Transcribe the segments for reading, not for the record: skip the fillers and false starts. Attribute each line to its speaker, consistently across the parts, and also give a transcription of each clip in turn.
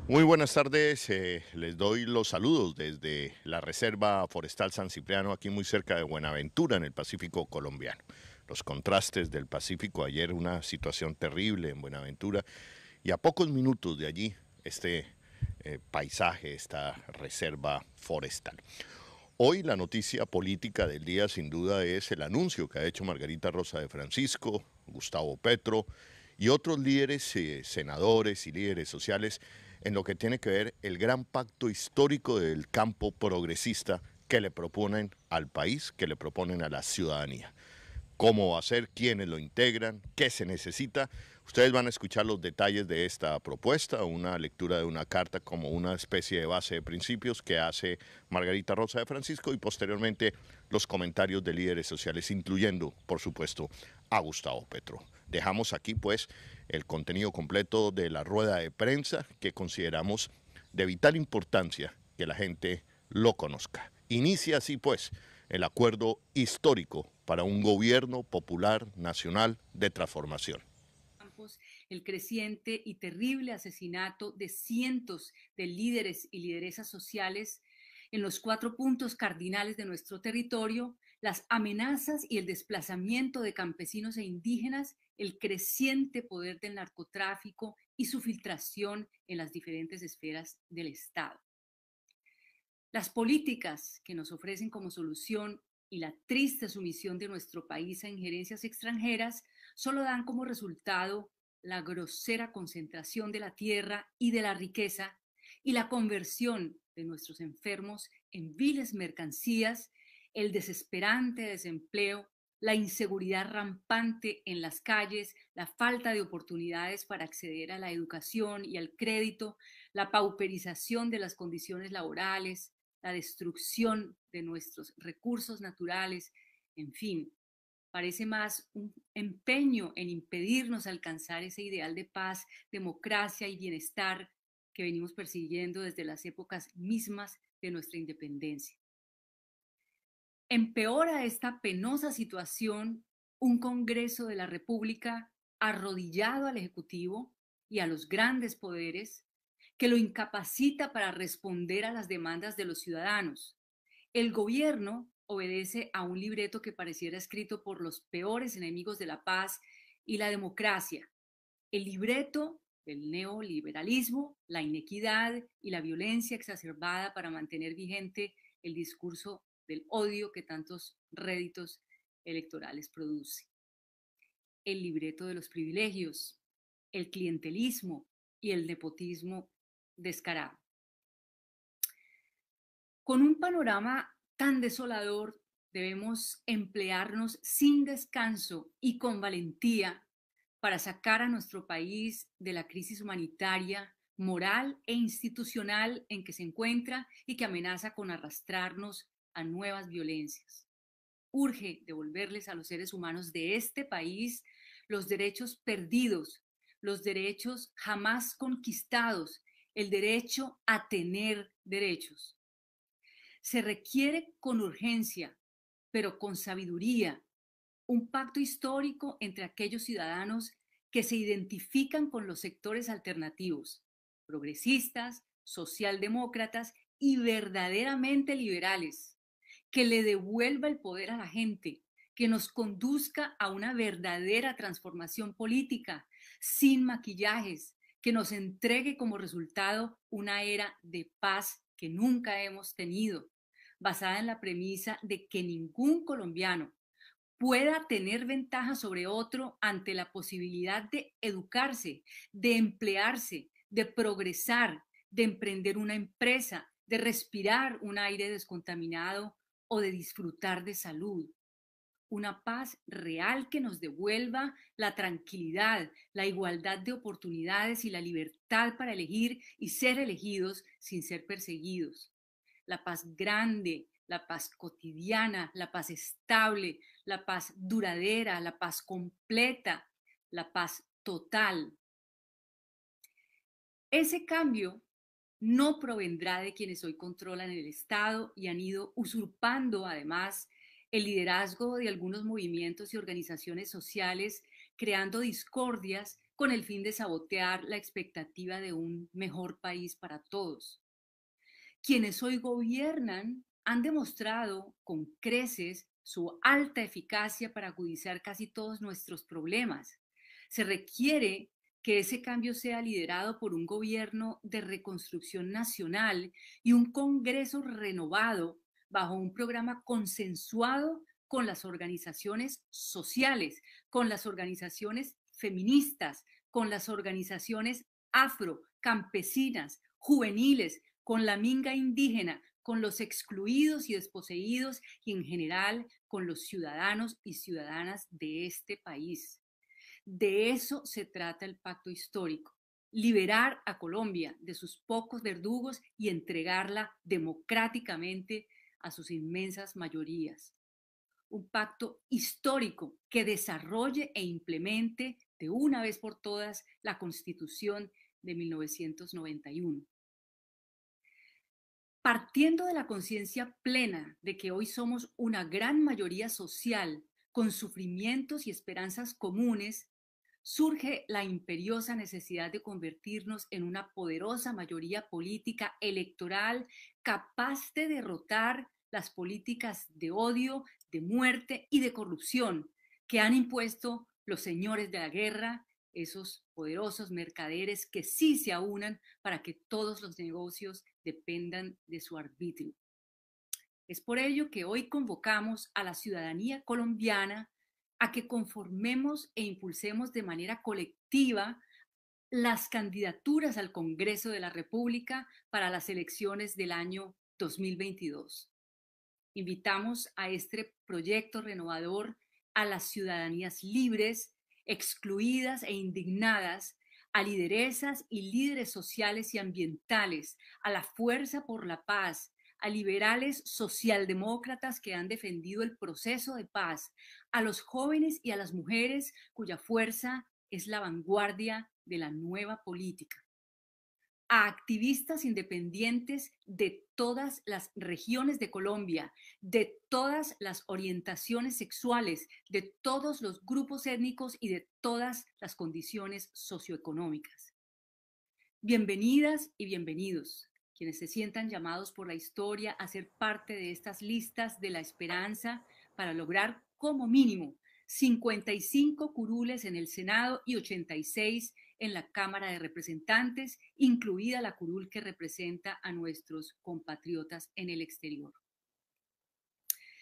Speaker 1: Muy buenas tardes, les doy los saludos desde la Reserva Forestal San Cipriano, aquí muy cerca de Buenaventura, en el Pacífico colombiano. Los contrastes del Pacífico, ayer una situación terrible en Buenaventura y a pocos minutos de allí este paisaje, esta reserva forestal. Hoy la noticia política del día sin duda es el anuncio que ha hecho Margarita Rosa de Francisco, Gustavo Petro y otros líderes, senadores y líderes sociales en lo que tiene que ver el gran pacto histórico del campo progresista que le proponen al país, que le proponen a la ciudadanía. Cómo va a ser, quiénes lo integran, qué se necesita. Ustedes van a escuchar los detalles de esta propuesta, una lectura de una carta como una especie de base de principios que hace Margarita Rosa de Francisco y posteriormente los comentarios de líderes sociales, incluyendo, por supuesto, a Gustavo Petro. Dejamos aquí pues el contenido completo de la rueda de prensa que consideramos de vital importancia que la gente lo conozca. Inicia así pues el acuerdo histórico para un gobierno popular nacional de transformación.
Speaker 2: El creciente y terrible asesinato de cientos de líderes y lideresas sociales en los 4 puntos cardinales de nuestro territorio, las amenazas y el desplazamiento de campesinos e indígenas, el creciente poder del narcotráfico y su filtración en las diferentes esferas del Estado. Las políticas que nos ofrecen como solución y la triste sumisión de nuestro país a injerencias extranjeras solo dan como resultado la grosera concentración de la tierra y de la riqueza y la conversión de nuestros enfermos en viles mercancías, el desesperante desempleo, la inseguridad rampante en las calles, la falta de oportunidades para acceder a la educación y al crédito, la pauperización de las condiciones laborales, la destrucción de nuestros recursos naturales, en fin, parece más un empeño en impedirnos alcanzar ese ideal de paz, democracia y bienestar que venimos persiguiendo desde las épocas mismas de nuestra independencia. Empeora esta penosa situación un Congreso de la República arrodillado al Ejecutivo y a los grandes poderes, que lo incapacita para responder a las demandas de los ciudadanos. El gobierno obedece a un libreto que pareciera escrito por los peores enemigos de la paz y la democracia. El libreto del neoliberalismo, la inequidad y la violencia exacerbada para mantener vigente el discurso del odio que tantos réditos electorales produce. El libreto de los privilegios, el clientelismo y el nepotismo descarado. Con un panorama tan desolador, debemos emplearnos sin descanso y con valentía para sacar a nuestro país de la crisis humanitaria, moral e institucional en que se encuentra y que amenaza con arrastrarnos a nuevas violencias. Urge devolverles a los seres humanos de este país los derechos perdidos, los derechos jamás conquistados, el derecho a tener derechos. Se requiere con urgencia, pero con sabiduría, un pacto histórico entre aquellos ciudadanos que se identifican con los sectores alternativos, progresistas, socialdemócratas y verdaderamente liberales, que le devuelva el poder a la gente, que nos conduzca a una verdadera transformación política, sin maquillajes, que nos entregue como resultado una era de paz que nunca hemos tenido, basada en la premisa de que ningún colombiano pueda tener ventaja sobre otro ante la posibilidad de educarse, de emplearse, de progresar, de emprender una empresa, de respirar un aire descontaminado o de disfrutar de salud. Una paz real que nos devuelva la tranquilidad, la igualdad de oportunidades y la libertad para elegir y ser elegidos sin ser perseguidos. La paz grande, la paz cotidiana, la paz estable, la paz duradera, la paz completa, la paz total. Ese cambio no provendrá de quienes hoy controlan el Estado y han ido usurpando además el liderazgo de algunos movimientos y organizaciones sociales, creando discordias con el fin de sabotear la expectativa de un mejor país para todos. Quienes hoy gobiernan han demostrado con creces su alta eficacia para agudizar casi todos nuestros problemas. Se requiere que ese cambio sea liderado por un gobierno de reconstrucción nacional y un Congreso renovado bajo un programa consensuado con las organizaciones sociales, con las organizaciones feministas, con las organizaciones afro, campesinas, juveniles, con la minga indígena, con los excluidos y desposeídos y en general con los ciudadanos y ciudadanas de este país. De eso se trata el pacto histórico, liberar a Colombia de sus pocos verdugos y entregarla democráticamente a sus inmensas mayorías. Un pacto histórico que desarrolle e implemente de una vez por todas la Constitución de 1991. Partiendo de la conciencia plena de que hoy somos una gran mayoría social con sufrimientos y esperanzas comunes, surge la imperiosa necesidad de convertirnos en una poderosa mayoría política electoral capaz de derrotar las políticas de odio, de muerte y de corrupción que han impuesto los señores de la guerra, esos poderosos mercaderes que sí se aunan para que todos los negocios dependan de su arbitrio. Es por ello que hoy convocamos a la ciudadanía colombiana a que conformemos e impulsemos de manera colectiva las candidaturas al Congreso de la República para las elecciones del año 2022. Invitamos a este proyecto renovador a las ciudadanías libres, excluidas e indignadas, a lideresas y líderes sociales y ambientales, a la fuerza por la paz, a liberales socialdemócratas que han defendido el proceso de paz, a los jóvenes y a las mujeres cuya fuerza es la vanguardia de la nueva política, a activistas independientes de todas las regiones de Colombia, de todas las orientaciones sexuales, de todos los grupos étnicos y de todas las condiciones socioeconómicas. Bienvenidas y bienvenidos, quienes se sientan llamados por la historia a ser parte de estas listas de la esperanza para lograr como mínimo 55 curules en el Senado y 86 en la Cámara de Representantes, incluida la curul que representa a nuestros compatriotas en el exterior.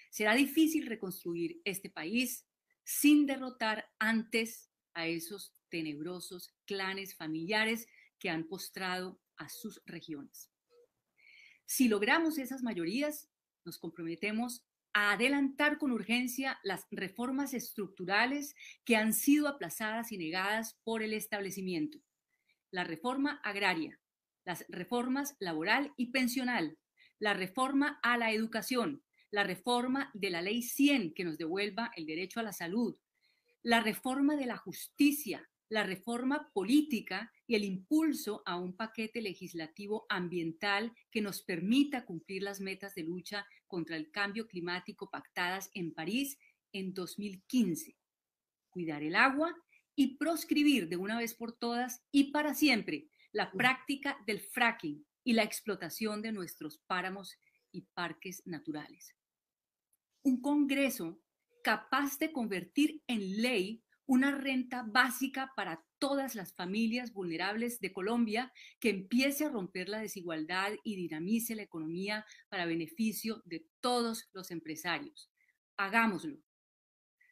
Speaker 2: Será difícil reconstruir este país sin derrotar antes a esos tenebrosos clanes familiares que han postrado a sus regiones. Si logramos esas mayorías, nos comprometemos a adelantar con urgencia las reformas estructurales que han sido aplazadas y negadas por el establecimiento. La reforma agraria, las reformas laboral y pensional, la reforma a la educación, la reforma de la Ley 100 que nos devuelva el derecho a la salud, la reforma de la justicia, la reforma política y el impulso a un paquete legislativo ambiental que nos permita cumplir las metas de lucha contra el cambio climático pactadas en París en 2015. Cuidar el agua y proscribir de una vez por todas y para siempre la práctica del fracking y la explotación de nuestros páramos y parques naturales. Un Congreso capaz de convertir en ley una renta básica para todas las familias vulnerables de Colombia que empiece a romper la desigualdad y dinamice la economía para beneficio de todos los empresarios. Hagámoslo.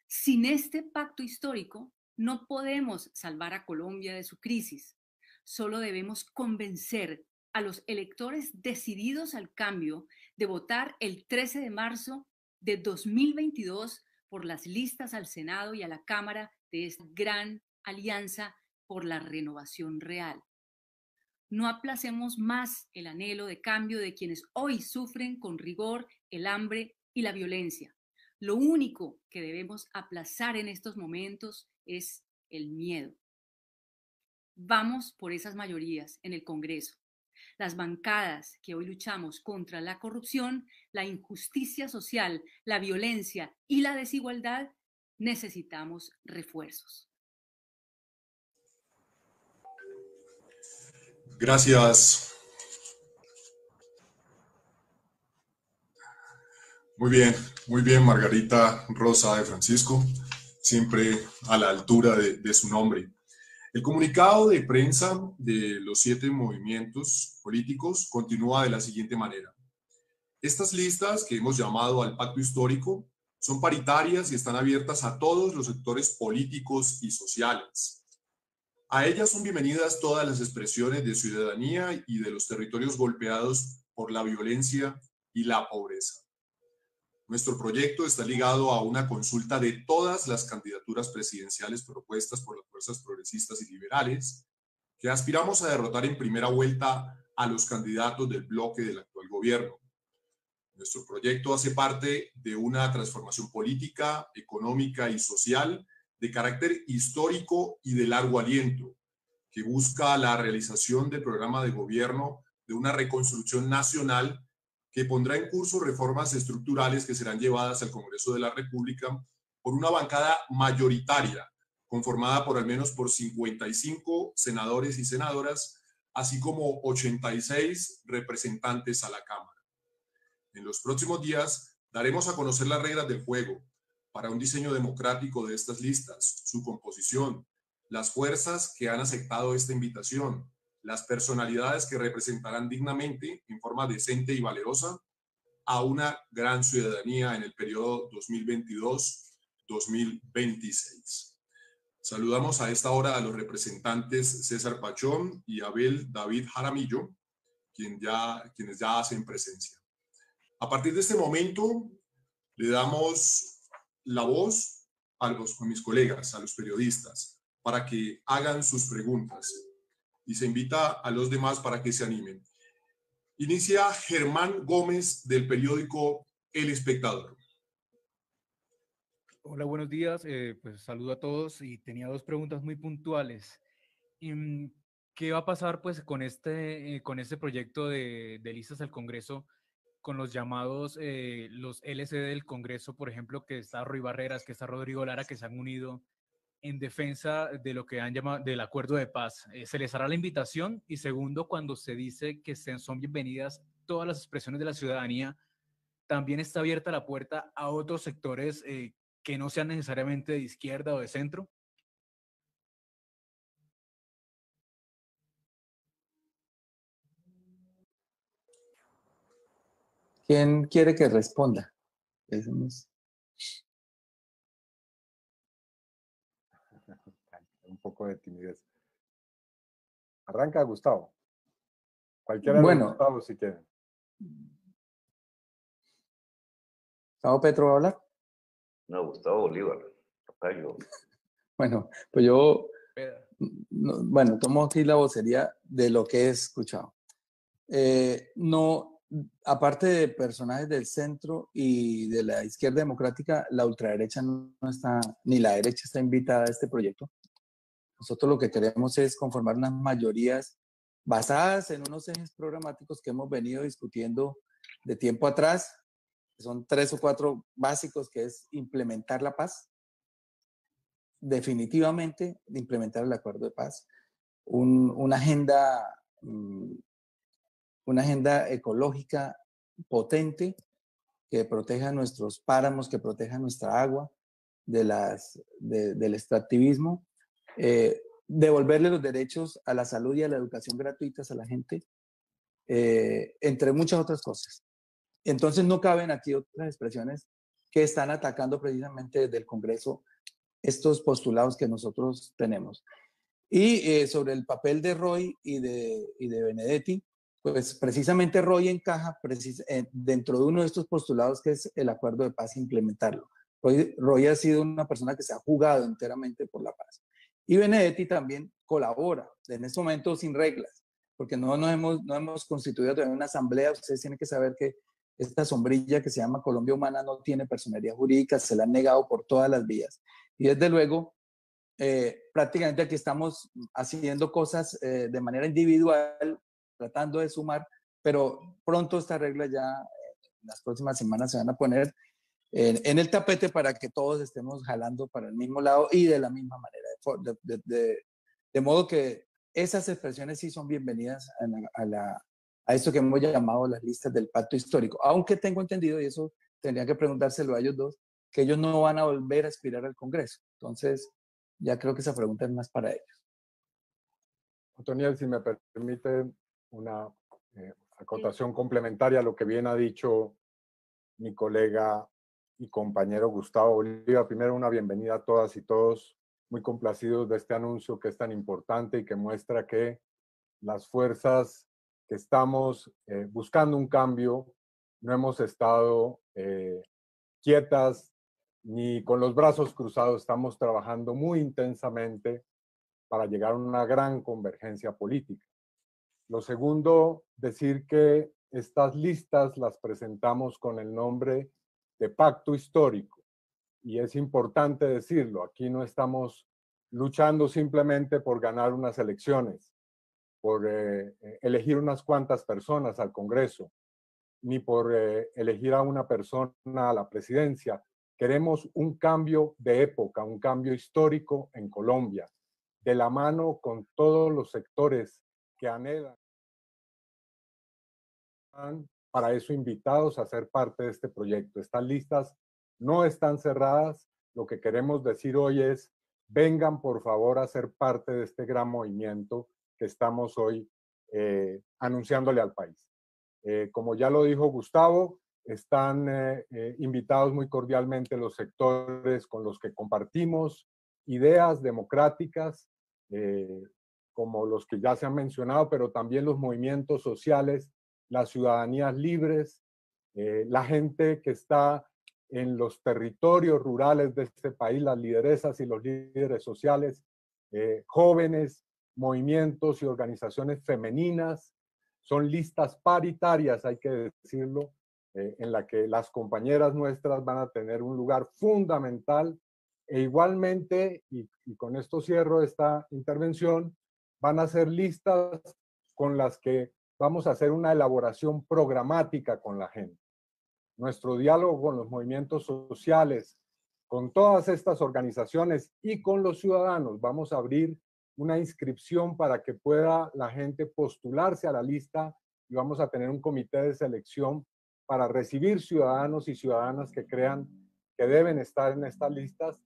Speaker 2: Sin este pacto histórico, no podemos salvar a Colombia de su crisis. Solo debemos convencer a los electores decididos al cambio de votar el 13 de marzo de 2022 por las listas al Senado y a la Cámara de esta gran alianza por la renovación real. No aplacemos más el anhelo de cambio de quienes hoy sufren con rigor el hambre y la violencia. Lo único que debemos aplazar en estos momentos es el miedo. Vamos por esas mayorías en el Congreso. Las bancadas que hoy luchamos contra la corrupción, la injusticia social, la violencia y la desigualdad, necesitamos refuerzos.
Speaker 3: Gracias. Muy bien, Margarita Rosa de Francisco, siempre a la altura de su nombre. El comunicado de prensa de los 7 movimientos políticos continúa de la siguiente manera. Estas listas que hemos llamado al pacto histórico son paritarias y están abiertas a todos los sectores políticos y sociales. A ellas son bienvenidas todas las expresiones de ciudadanía y de los territorios golpeados por la violencia y la pobreza. Nuestro proyecto está ligado a una consulta de todas las candidaturas presidenciales propuestas por las fuerzas progresistas y liberales, que aspiramos a derrotar en primera vuelta a los candidatos del bloque del actual gobierno. Nuestro proyecto hace parte de una transformación política, económica y social de carácter histórico y de largo aliento, que busca la realización del programa de gobierno de una reconstrucción nacional que pondrá en curso reformas estructurales que serán llevadas al Congreso de la República por una bancada mayoritaria, conformada por al menos por 55 senadores y senadoras, así como 86 representantes a la Cámara. En los próximos días daremos a conocer las reglas del juego para un diseño democrático de estas listas, su composición, las fuerzas que han aceptado esta invitación, las personalidades que representarán dignamente, en forma decente y valerosa, a una gran ciudadanía en el periodo 2022-2026. Saludamos a esta hora a los representantes César Pachón y Abel David Jaramillo, quienes ya hacen presencia. A partir de este momento, le damos la voz a mis colegas, a los periodistas, para que hagan sus preguntas. Y se invita a los demás para que se animen. Inicia Germán Gómez del periódico El Espectador.
Speaker 4: Hola, buenos días. Pues saludo a todos y tenía 2 preguntas muy puntuales. ¿Qué va a pasar pues con este proyecto de listas al Congreso, con los llamados, los LCD del Congreso, por ejemplo, que está Roy Barreras, que está Rodrigo Lara, que se han unido en defensa de lo que han llamado del acuerdo de paz? ¿Se les hará la invitación? Y segundo, cuando se dice que son bienvenidas todas las expresiones de la ciudadanía, ¿también está abierta la puerta a otros sectores que no sean necesariamente de izquierda o de centro?
Speaker 5: ¿Quién quiere que responda?
Speaker 6: Un poco de timidez. Arranca Gustavo. Cualquiera de
Speaker 5: Bueno,
Speaker 6: Gustavo, si quieren.
Speaker 5: ¿Gustavo Petro va a hablar?
Speaker 7: No, Gustavo Bolívar. Tocayo.
Speaker 5: Bueno, pues yo, bueno, tomo aquí la vocería de lo que he escuchado. No, aparte de personajes del centro y de la izquierda democrática, la ultraderecha no está, ni la derecha está invitada a este proyecto. Nosotros lo que queremos es conformar unas mayorías basadas en unos ejes programáticos que hemos venido discutiendo de tiempo atrás, que son 3 o 4 básicos, que es implementar la paz, definitivamente implementar el acuerdo de paz, una agenda ecológica potente que proteja nuestros páramos, que proteja nuestra agua del extractivismo, devolverle los derechos a la salud y a la educación gratuitas a la gente, entre muchas otras cosas. Entonces no caben aquí otras expresiones que están atacando precisamente desde el Congreso estos postulados que nosotros tenemos. Y sobre el papel de Roy y de Benedetti, pues precisamente Roy encaja dentro de uno de estos postulados, que es el acuerdo de paz, implementarlo. Roy ha sido una persona que se ha jugado enteramente por la paz. Y Benedetti también colabora, en este momento sin reglas, porque no hemos constituido todavía una asamblea. Ustedes tienen que saber que esta sombrilla que se llama Colombia Humana no tiene personería jurídica, se la han negado por todas las vías. Y desde luego, prácticamente aquí estamos haciendo cosas de manera individual, tratando de sumar, pero pronto estas reglas ya en las próximas semanas se van a poner en el tapete para que todos estemos jalando para el mismo lado y de la misma manera. De modo que esas expresiones sí son bienvenidas a esto que hemos llamado las listas del pacto histórico, aunque tengo entendido, y eso tendría que preguntárselo a ellos dos, que ellos no van a volver a aspirar al Congreso. Entonces, ya creo que esa pregunta es más para ellos.
Speaker 6: Otoniel, si me permite una acotación complementaria a lo que bien ha dicho mi colega y compañero Gustavo Bolívar. Primero, una bienvenida a todas y todos, muy complacidos de este anuncio que es tan importante y que muestra que las fuerzas que estamos buscando un cambio no hemos estado quietas ni con los brazos cruzados, estamos trabajando muy intensamente para llegar a una gran convergencia política. Lo segundo, decir que estas listas las presentamos con el nombre de pacto histórico. Y es importante decirlo, aquí no estamos luchando simplemente por ganar unas elecciones, por elegir unas cuantas personas al Congreso, ni por elegir a una persona a la presidencia. Queremos un cambio de época, un cambio histórico en Colombia, de la mano con todos los sectores que anhelan. Para eso invitados a ser parte de este proyecto. Estas listas no están cerradas. Lo que queremos decir hoy es, vengan por favor a ser parte de este gran movimiento que estamos hoy anunciándole al país. Como ya lo dijo Gustavo, están invitados muy cordialmente los sectores con los que compartimos ideas democráticas, como los que ya se han mencionado, pero también los movimientos sociales, las ciudadanías libres, la gente que está en los territorios rurales de este país, las lideresas y los líderes sociales, jóvenes, movimientos y organizaciones femeninas. Son listas paritarias, hay que decirlo, en la que las compañeras nuestras van a tener un lugar fundamental e igualmente, y con esto cierro esta intervención, van a ser listas con las que vamos a hacer una elaboración programática con la gente. Nuestro diálogo con los movimientos sociales, con todas estas organizaciones y con los ciudadanos, vamos a abrir una inscripción para que pueda la gente postularse a la lista y vamos a tener un comité de selección para recibir ciudadanos y ciudadanas que crean que deben estar en estas listas.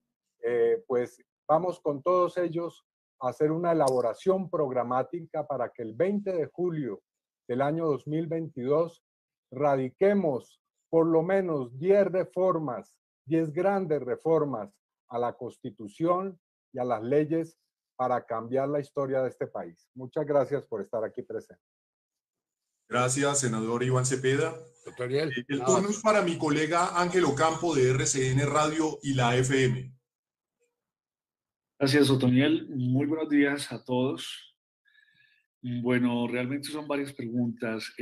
Speaker 6: Pues vamos con todos ellos a hacer una elaboración programática para que el 20 de julio del año 2022 radiquemos por lo menos 10 reformas, 10 grandes reformas a la Constitución y a las leyes para cambiar la historia de este país. Muchas gracias por estar aquí presente.
Speaker 3: Gracias, senador Iván Cepeda.
Speaker 8: Otoniel,
Speaker 3: El turno es para mi colega Ángel Ocampo de RCN Radio y la FM.
Speaker 9: Gracias, Otoniel. Muy buenos días a todos. Bueno, realmente son varias preguntas.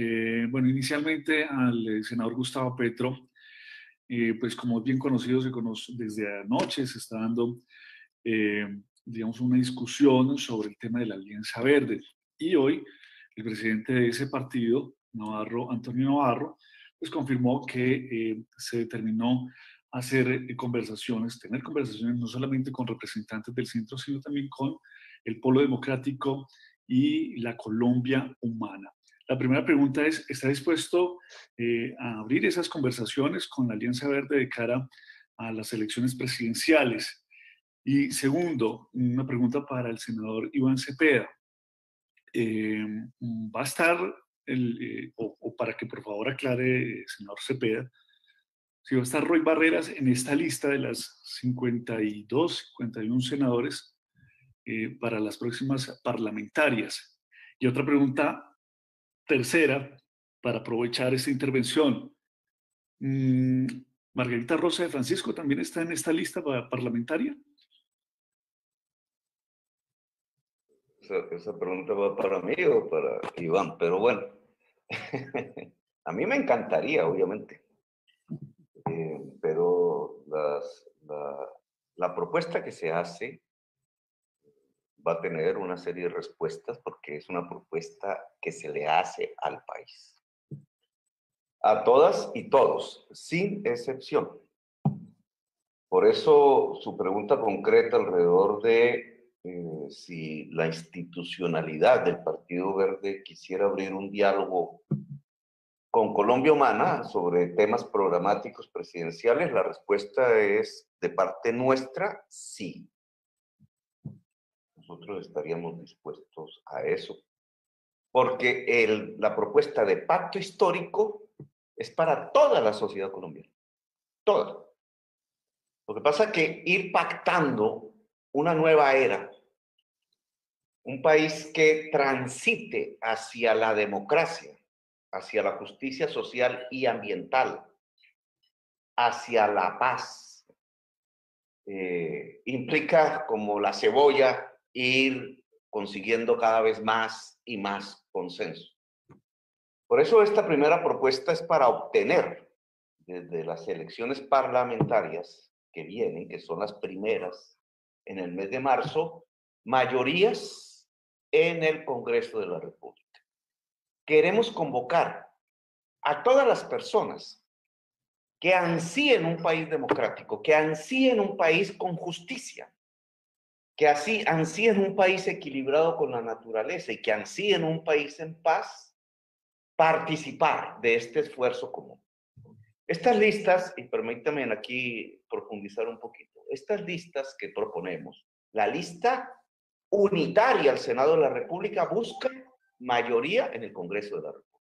Speaker 9: Bueno, inicialmente al senador Gustavo Petro, pues como es bien conocido, desde anoche se está dando, digamos, una discusión sobre el tema de la Alianza Verde. Y hoy el presidente de ese partido, Antonio Navarro, pues confirmó que se determinó hacer conversaciones, tener conversaciones no solamente con representantes del centro, sino también con el Polo Democrático y la Colombia Humana. La primera pregunta es, ¿está dispuesto a abrir esas conversaciones con la Alianza Verde de cara a las elecciones presidenciales? Y segundo, una pregunta para el senador Iván Cepeda. ¿Va a estar, o para que por favor aclare, senador Cepeda, si va a estar Roy Barreras en esta lista de las 52, 51 senadores para las próximas parlamentarias? Y otra pregunta tercera, para aprovechar esta intervención. ¿Margarita Rosa de Francisco también está en esta lista parlamentaria?
Speaker 7: Esa pregunta va para mí o para Iván, pero bueno, a mí me encantaría, obviamente, pero la propuesta que se hace va a tener una serie de respuestas porque es una propuesta que se le hace al país. A todas y todos, sin excepción. Por eso su pregunta concreta alrededor de si la institucionalidad del Partido Verde quisiera abrir un diálogo con Colombia Humana sobre temas programáticos presidenciales, la respuesta es de parte nuestra, sí. Nosotros estaríamos dispuestos a eso, porque la propuesta de pacto histórico es para toda la sociedad colombiana, toda. Lo que pasa es que ir pactando una nueva era, un país que transite hacia la democracia, hacia la justicia social y ambiental, hacia la paz, implica como la cebolla ir consiguiendo cada vez más y más consenso. Por eso esta primera propuesta es para obtener desde las elecciones parlamentarias que vienen, que son las primeras en el mes de marzo, mayorías en el Congreso de la República. Queremos convocar a todas las personas que ansíen un país democrático, que ansíen un país con justicia, que así ansíen un país equilibrado con la naturaleza y que ansíen un país en paz, participar de este esfuerzo común. Estas listas, y permítanme aquí profundizar un poquito, estas listas que proponemos, la lista unitaria al Senado de la República busca mayoría en el Congreso de la República.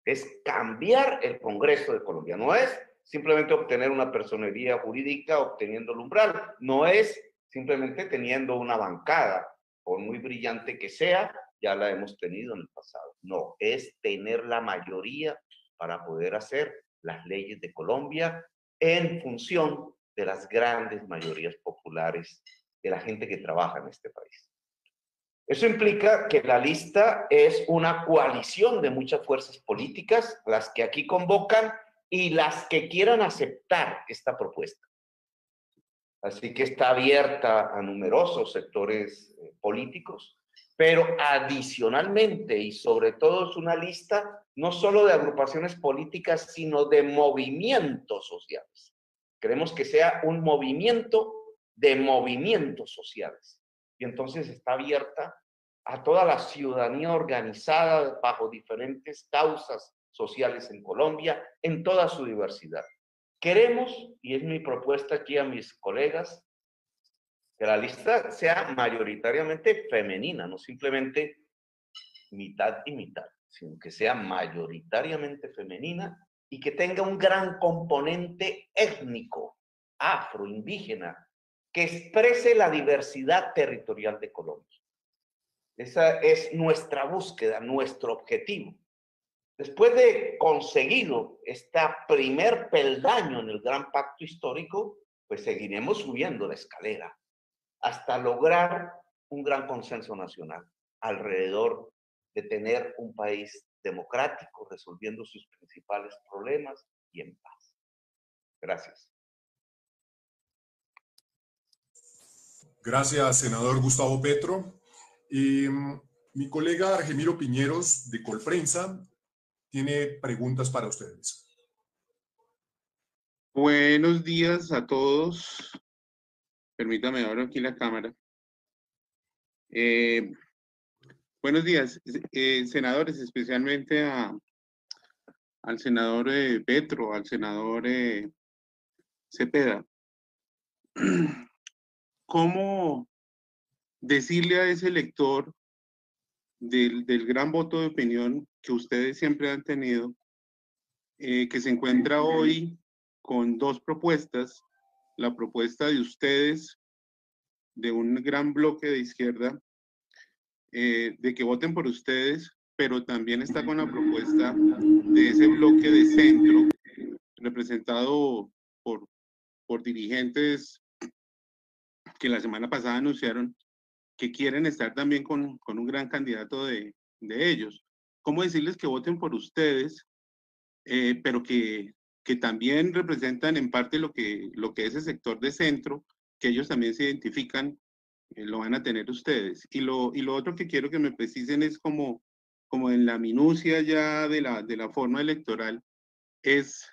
Speaker 7: Es cambiar el Congreso de Colombia, no es simplemente obtener una personería jurídica obteniendo el umbral, no es simplemente teniendo una bancada, por muy brillante que sea, ya la hemos tenido en el pasado, no, es tener la mayoría para poder hacer las leyes de Colombia en función de las grandes mayorías populares de la gente que trabaja en este país. Eso implica que la lista es una coalición de muchas fuerzas políticas, las que aquí convocan y las que quieran aceptar esta propuesta. Así que está abierta a numerosos sectores políticos, pero adicionalmente y sobre todo es una lista no solo de agrupaciones políticas, sino de movimientos sociales. Queremos que sea un movimiento de movimientos sociales. Y entonces está abierta a toda la ciudadanía organizada bajo diferentes causas sociales en Colombia, en toda su diversidad. Queremos, y es mi propuesta aquí a mis colegas, que la lista sea mayoritariamente femenina, no simplemente mitad y mitad, sino que sea mayoritariamente femenina y que tenga un gran componente étnico, afro, indígena, que exprese la diversidad territorial de Colombia. Esa es nuestra búsqueda, nuestro objetivo. Después de conseguido este primer peldaño en el gran pacto histórico, pues seguiremos subiendo la escalera hasta lograr un gran consenso nacional alrededor de tener un país democrático, resolviendo sus principales problemas y en paz. Gracias.
Speaker 3: Gracias, senador Gustavo Petro. Mi colega Argemiro Piñeros, de Colprensa, tiene preguntas para ustedes.
Speaker 8: Buenos días a todos. Permítame abrir aquí la cámara. Buenos días, senadores, especialmente al senador Petro, al senador Cepeda. ¿Cómo decirle a ese elector del gran voto de opinión que ustedes siempre han tenido, que se encuentra hoy con dos propuestas, la propuesta de ustedes, de un gran bloque de izquierda, de que voten por ustedes, pero también está con la propuesta de ese bloque de centro, representado por dirigentes que la semana pasada anunciaron que quieren estar también con un gran candidato de ellos? ¿Cómo decirles que voten por ustedes, pero que también representan en parte lo que ese sector de centro, que ellos también se identifican, lo van a tener ustedes? Y lo otro que quiero que me precisen es como en la minucia ya de la forma electoral, es,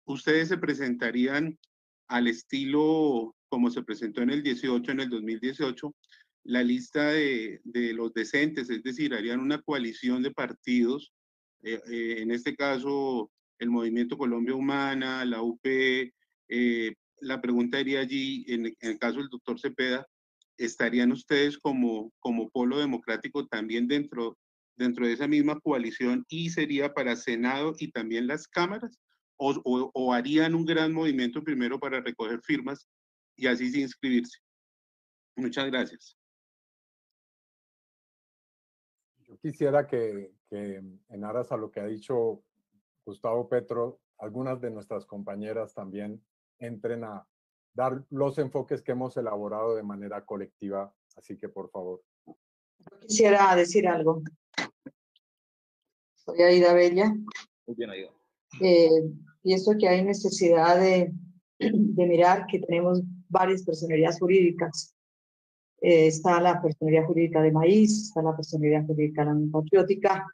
Speaker 8: ustedes se presentarían al estilo como se presentó en el 18, en el 2018, la lista de los decentes, es decir, harían una coalición de partidos, en este caso el Movimiento Colombia Humana, la UP, la pregunta iría allí, en el caso del doctor Cepeda, ¿estarían ustedes como polo democrático también dentro de esa misma coalición y sería para Senado y también las cámaras? ¿O harían un gran movimiento primero para recoger firmas y así sí inscribirse? Muchas gracias.
Speaker 6: Yo quisiera que en aras a lo que ha dicho Gustavo Petro, algunas de nuestras compañeras también entren a dar los enfoques que hemos elaborado de manera colectiva. Así que, por favor.
Speaker 10: Quisiera decir algo. Soy Aida Bella.
Speaker 11: Muy bien, Aida.
Speaker 10: Pienso que hay necesidad de mirar que tenemos varias personerías jurídicas. Está la personería jurídica de Maíz, está la personería jurídica de la Unión Patriótica.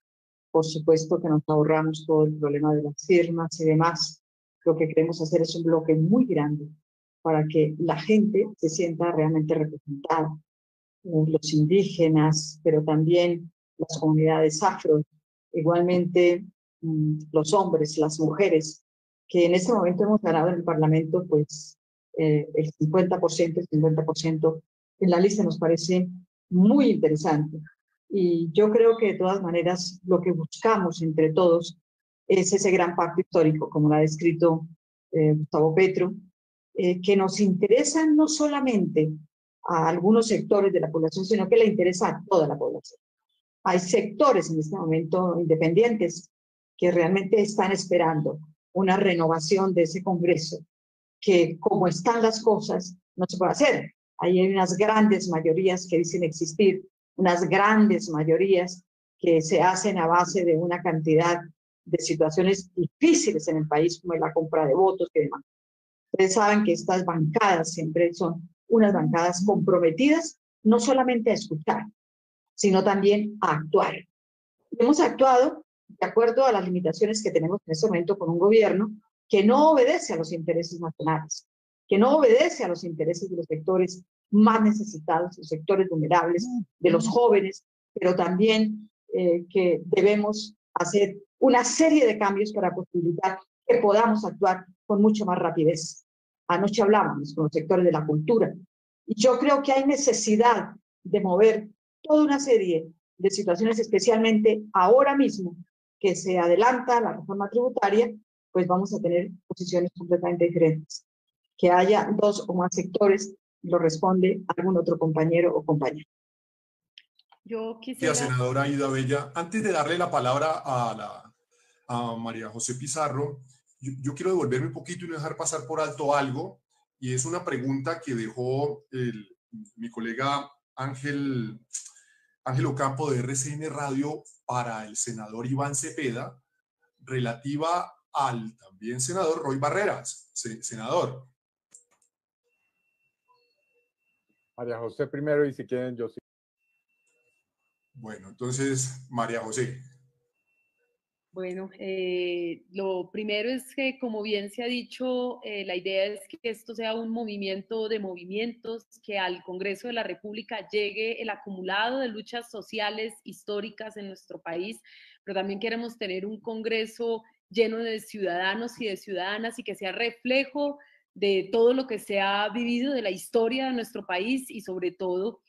Speaker 10: Por supuesto que nos ahorramos todo el problema de las firmas y demás. Lo que queremos hacer es un bloque muy grande para que la gente se sienta realmente representada. Los indígenas, pero también las comunidades afro, igualmente los hombres, las mujeres, que en este momento hemos ganado en el Parlamento, pues el 50% en la lista nos parece muy interesante. Y yo creo que de todas maneras lo que buscamos entre todos es ese gran pacto histórico, como lo ha descrito Gustavo Petro, que nos interesa no solamente a algunos sectores de la población, sino que le interesa a toda la población. Hay sectores en este momento independientes que realmente están esperando una renovación de ese Congreso, que como están las cosas, no se puede hacer. Ahí hay unas grandes mayorías que dicen existir, unas grandes mayorías que se hacen a base de una cantidad de situaciones difíciles en el país, como la compra de votos y demás. Ustedes saben que estas bancadas siempre son unas bancadas comprometidas, no solamente a escuchar, sino también a actuar. Hemos actuado de acuerdo a las limitaciones que tenemos en este momento con un gobierno que no obedece a los intereses nacionales, que no obedece a los intereses de los sectores más necesitados, los sectores vulnerables, de los jóvenes, pero también que debemos hacer una serie de cambios para posibilitar que podamos actuar con mucha más rapidez. Anoche hablábamos con los sectores de la cultura y yo creo que hay necesidad de mover toda una serie de situaciones, especialmente ahora mismo que se adelanta la reforma tributaria, pues vamos a tener posiciones completamente diferentes. Que haya dos o más sectores, lo responde algún otro compañero o compañera.
Speaker 12: Yo quisiera...
Speaker 3: Senadora Aida Bella, antes de darle la palabra a María José Pizarro, yo quiero devolverme un poquito y no dejar pasar por alto algo, y es una pregunta que dejó mi colega Ángel Ocampo de RCN Radio para el senador Iván Cepeda, relativa al también senador Roy Barreras. Senador.
Speaker 6: María José primero y si quieren yo sí.
Speaker 3: Bueno, entonces María José.
Speaker 12: Bueno, lo primero es que, como bien se ha dicho, la idea es que esto sea un movimiento de movimientos, que al Congreso de la República llegue el acumulado de luchas sociales históricas en nuestro país, pero también queremos tener un Congreso lleno de ciudadanos y de ciudadanas y que sea reflejo de todo lo que se ha vivido de la historia de nuestro país y sobre todo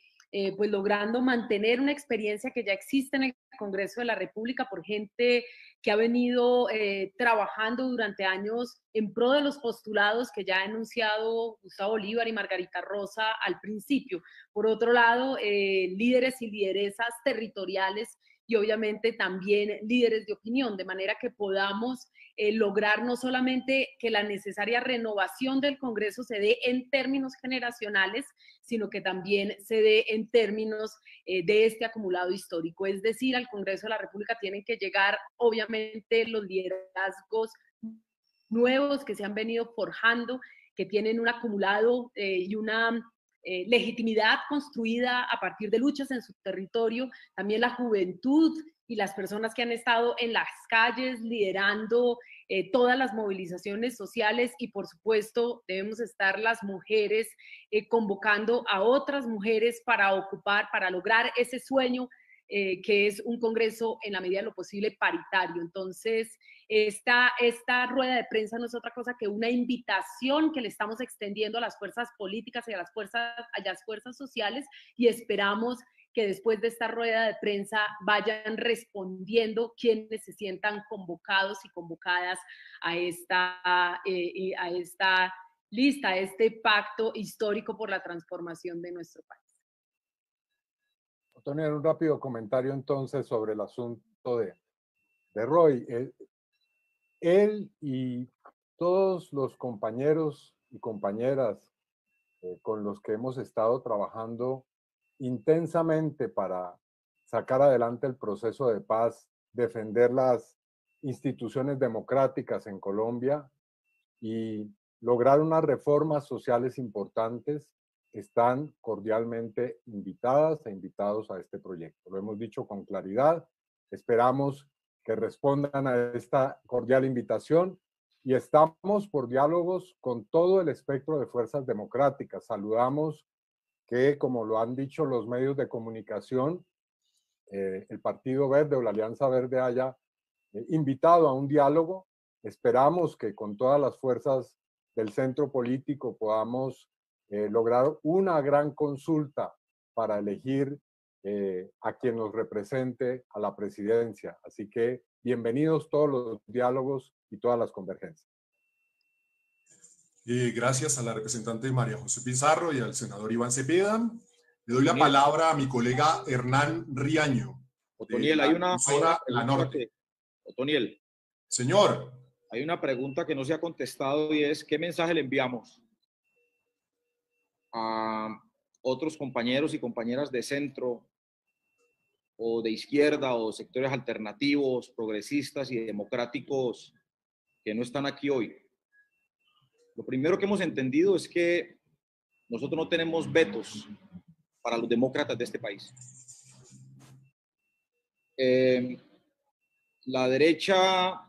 Speaker 12: pues logrando mantener una experiencia que ya existe en el Congreso de la República por gente que ha venido trabajando durante años en pro de los postulados que ya ha enunciado Gustavo Bolívar y Margarita Rosa al principio. Por otro lado, líderes y lideresas territoriales y obviamente también líderes de opinión, de manera que podamos lograr no solamente que la necesaria renovación del Congreso se dé en términos generacionales, sino que también se dé en términos de este acumulado histórico. Es decir, al Congreso de la República tienen que llegar, obviamente, los liderazgos nuevos que se han venido forjando, que tienen un acumulado y una legitimidad construida a partir de luchas en su territorio, también la juventud y las personas que han estado en las calles liderando todas las movilizaciones sociales, y por supuesto debemos estar las mujeres convocando a otras mujeres para lograr ese sueño que es un Congreso en la medida de lo posible paritario. Entonces, esta rueda de prensa no es otra cosa que una invitación que le estamos extendiendo a las fuerzas políticas y a las fuerzas sociales, y esperamos que después de esta rueda de prensa vayan respondiendo quienes se sientan convocados y convocadas a esta lista, a este pacto histórico por la transformación de nuestro país.
Speaker 6: Antonio, un rápido comentario entonces sobre el asunto de Roy. Él y todos los compañeros y compañeras con los que hemos estado trabajando intensamente para sacar adelante el proceso de paz, defender las instituciones democráticas en Colombia y lograr unas reformas sociales importantes, están cordialmente invitadas e invitados a este proyecto. Lo hemos dicho con claridad, esperamos que respondan a esta cordial invitación y estamos por diálogos con todo el espectro de fuerzas democráticas. Saludamos que, como lo han dicho los medios de comunicación, el Partido Verde o la Alianza Verde haya invitado a un diálogo. Esperamos que con todas las fuerzas del centro político podamos lograr una gran consulta para elegir a quien nos represente a la presidencia. Así que bienvenidos todos los diálogos y todas las convergencias.
Speaker 3: Gracias a la representante María José Pizarro y al senador Iván Cepeda. Le doy la palabra a mi colega Hernán Riaño.
Speaker 11: Otoniel, hay una
Speaker 3: pregunta
Speaker 11: Otoniel.
Speaker 3: Señor.
Speaker 11: Hay una pregunta que no se ha contestado y es, ¿qué mensaje le enviamos a otros compañeros y compañeras de centro o de izquierda o sectores alternativos, progresistas y democráticos que no están aquí hoy? Lo primero que hemos entendido es que nosotros no tenemos vetos para los demócratas de este país. La derecha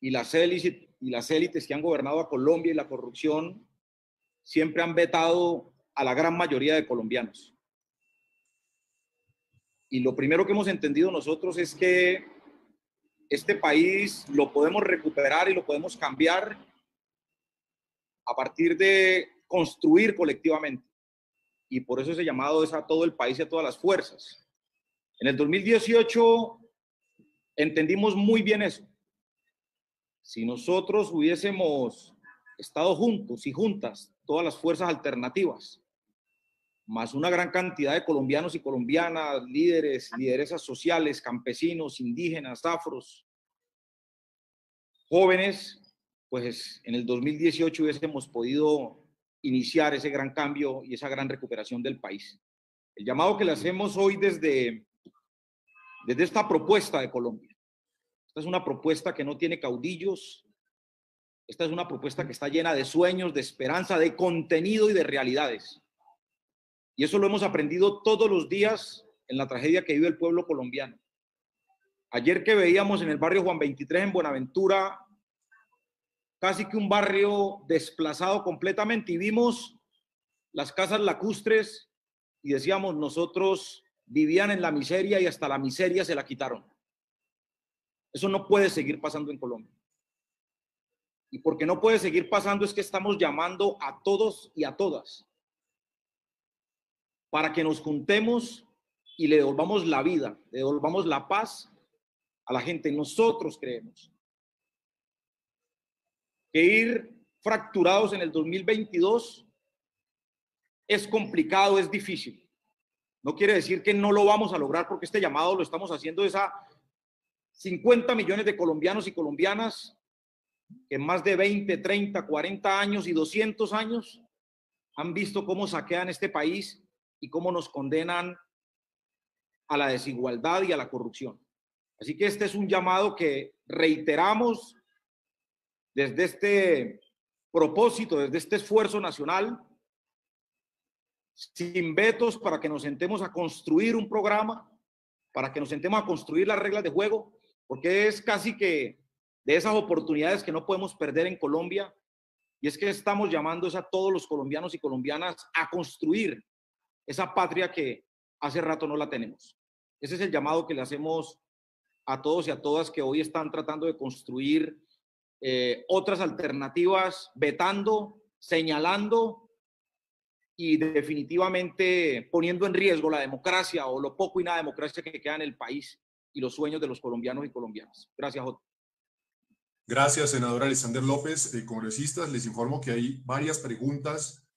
Speaker 11: y las élites que han gobernado a Colombia y la corrupción siempre han vetado a la gran mayoría de colombianos. Y lo primero que hemos entendido nosotros es que este país lo podemos recuperar y lo podemos cambiar a partir de construir colectivamente. Y por eso ese llamado es a todo el país y a todas las fuerzas. En el 2018 entendimos muy bien eso. Si nosotros hubiésemos estado juntos y juntas, todas las fuerzas alternativas, más una gran cantidad de colombianos y colombianas, líderes, lideresas sociales, campesinos, indígenas, afros, jóvenes, pues en el 2018 hubiésemos podido iniciar ese gran cambio y esa gran recuperación del país. El llamado que le hacemos hoy desde esta propuesta de Colombia. Esta es una propuesta que no tiene caudillos. Esta es una propuesta que está llena de sueños, de esperanza, de contenido y de realidades. Y eso lo hemos aprendido todos los días en la tragedia que vive el pueblo colombiano. Ayer que veíamos en el barrio Juan 23 en Buenaventura, casi que un barrio desplazado completamente, y vimos las casas lacustres y decíamos, nosotros vivían en la miseria y hasta la miseria se la quitaron. Eso no puede seguir pasando en Colombia. Y porque no puede seguir pasando es que estamos llamando a todos y a todas para que nos juntemos y le devolvamos la vida, le devolvamos la paz a la gente. Nosotros creemos que ir fracturados en el 2022 es complicado, es difícil. No quiere decir que no lo vamos a lograr, porque este llamado lo estamos haciendo a 50 millones de colombianos y colombianas que en más de 20, 30, 40 años y 200 años han visto cómo saquean este país y cómo nos condenan a la desigualdad y a la corrupción. Así que este es un llamado que reiteramos desde este propósito, desde este esfuerzo nacional, sin vetos, para que nos sentemos a construir un programa para que nos sentemos a construir las reglas de juego, porque es casi que de esas oportunidades que no podemos perder en Colombia, y es que estamos llamando a todos los colombianos y colombianas a construir esa patria que hace rato no la tenemos. Ese es el llamado que le hacemos a todos y a todas que hoy están tratando de construir otras alternativas, vetando, señalando y definitivamente poniendo en riesgo la democracia o lo poco y nada democracia que queda en el país y los sueños de los colombianos y colombianas. Gracias, Jota.
Speaker 3: Gracias, senador Alexander López. Congresistas, les informo que hay varias preguntas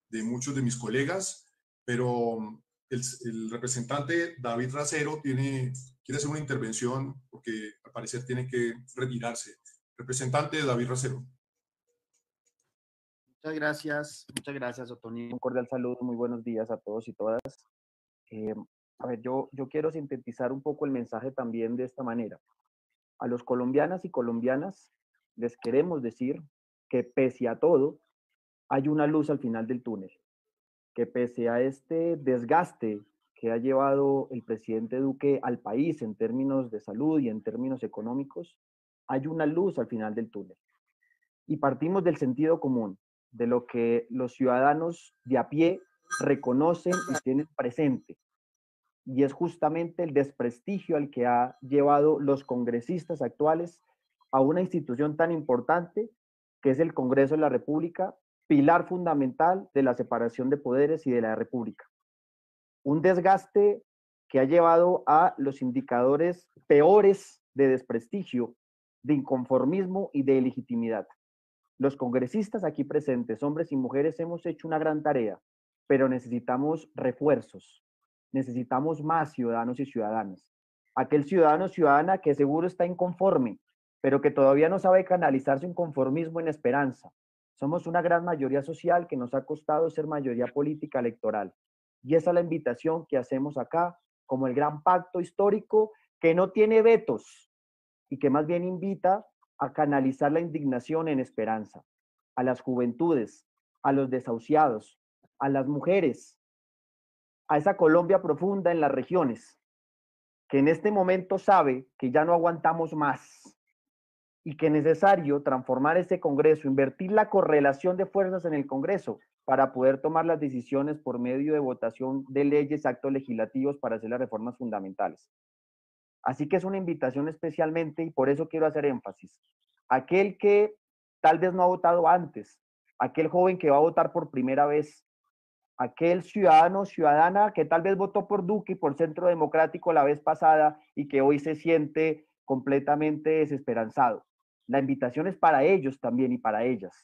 Speaker 3: de muchos de mis colegas, pero el representante David Racero quiere hacer una intervención porque al parecer tiene que retirarse. Representante David Racero.
Speaker 13: Muchas gracias, Otonio. Un cordial saludo, muy buenos días a todos y todas. A ver, yo quiero sintetizar un poco el mensaje también de esta manera. A los colombianas y colombianas les queremos decir que pese a todo, hay una luz al final del túnel, que pese a este desgaste que ha llevado el presidente Duque al país en términos de salud y en términos económicos, hay una luz al final del túnel. Y partimos del sentido común, de lo que los ciudadanos de a pie reconocen y tienen presente. Y es justamente el desprestigio al que ha llevado los congresistas actuales a una institución tan importante que es el Congreso de la República, pilar fundamental de la separación de poderes y de la República. Un desgaste que ha llevado a los indicadores peores de desprestigio, de inconformismo y de ilegitimidad. Los congresistas aquí presentes, hombres y mujeres, hemos hecho una gran tarea, pero necesitamos refuerzos, necesitamos más ciudadanos y ciudadanas. Aquel ciudadano o ciudadana que seguro está inconforme, pero que todavía no sabe canalizar su inconformismo en esperanza. Somos una gran mayoría social que nos ha costado ser mayoría política electoral. Y esa es la invitación que hacemos acá, como el gran pacto histórico que no tiene vetos y que más bien invita a canalizar la indignación en esperanza, a las juventudes, a los desahuciados, a las mujeres, a esa Colombia profunda en las regiones, que en este momento sabe que ya no aguantamos más y que es necesario transformar ese Congreso, invertir la correlación de fuerzas en el Congreso para poder tomar las decisiones por medio de votación de leyes, actos legislativos para hacer las reformas fundamentales. Así que es una invitación especialmente, y por eso quiero hacer énfasis. Aquel que tal vez no ha votado antes, aquel joven que va a votar por primera vez, aquel ciudadano o ciudadana que tal vez votó por Duque y por Centro Democrático la vez pasada y que hoy se siente completamente desesperanzado. La invitación es para ellos también y para ellas,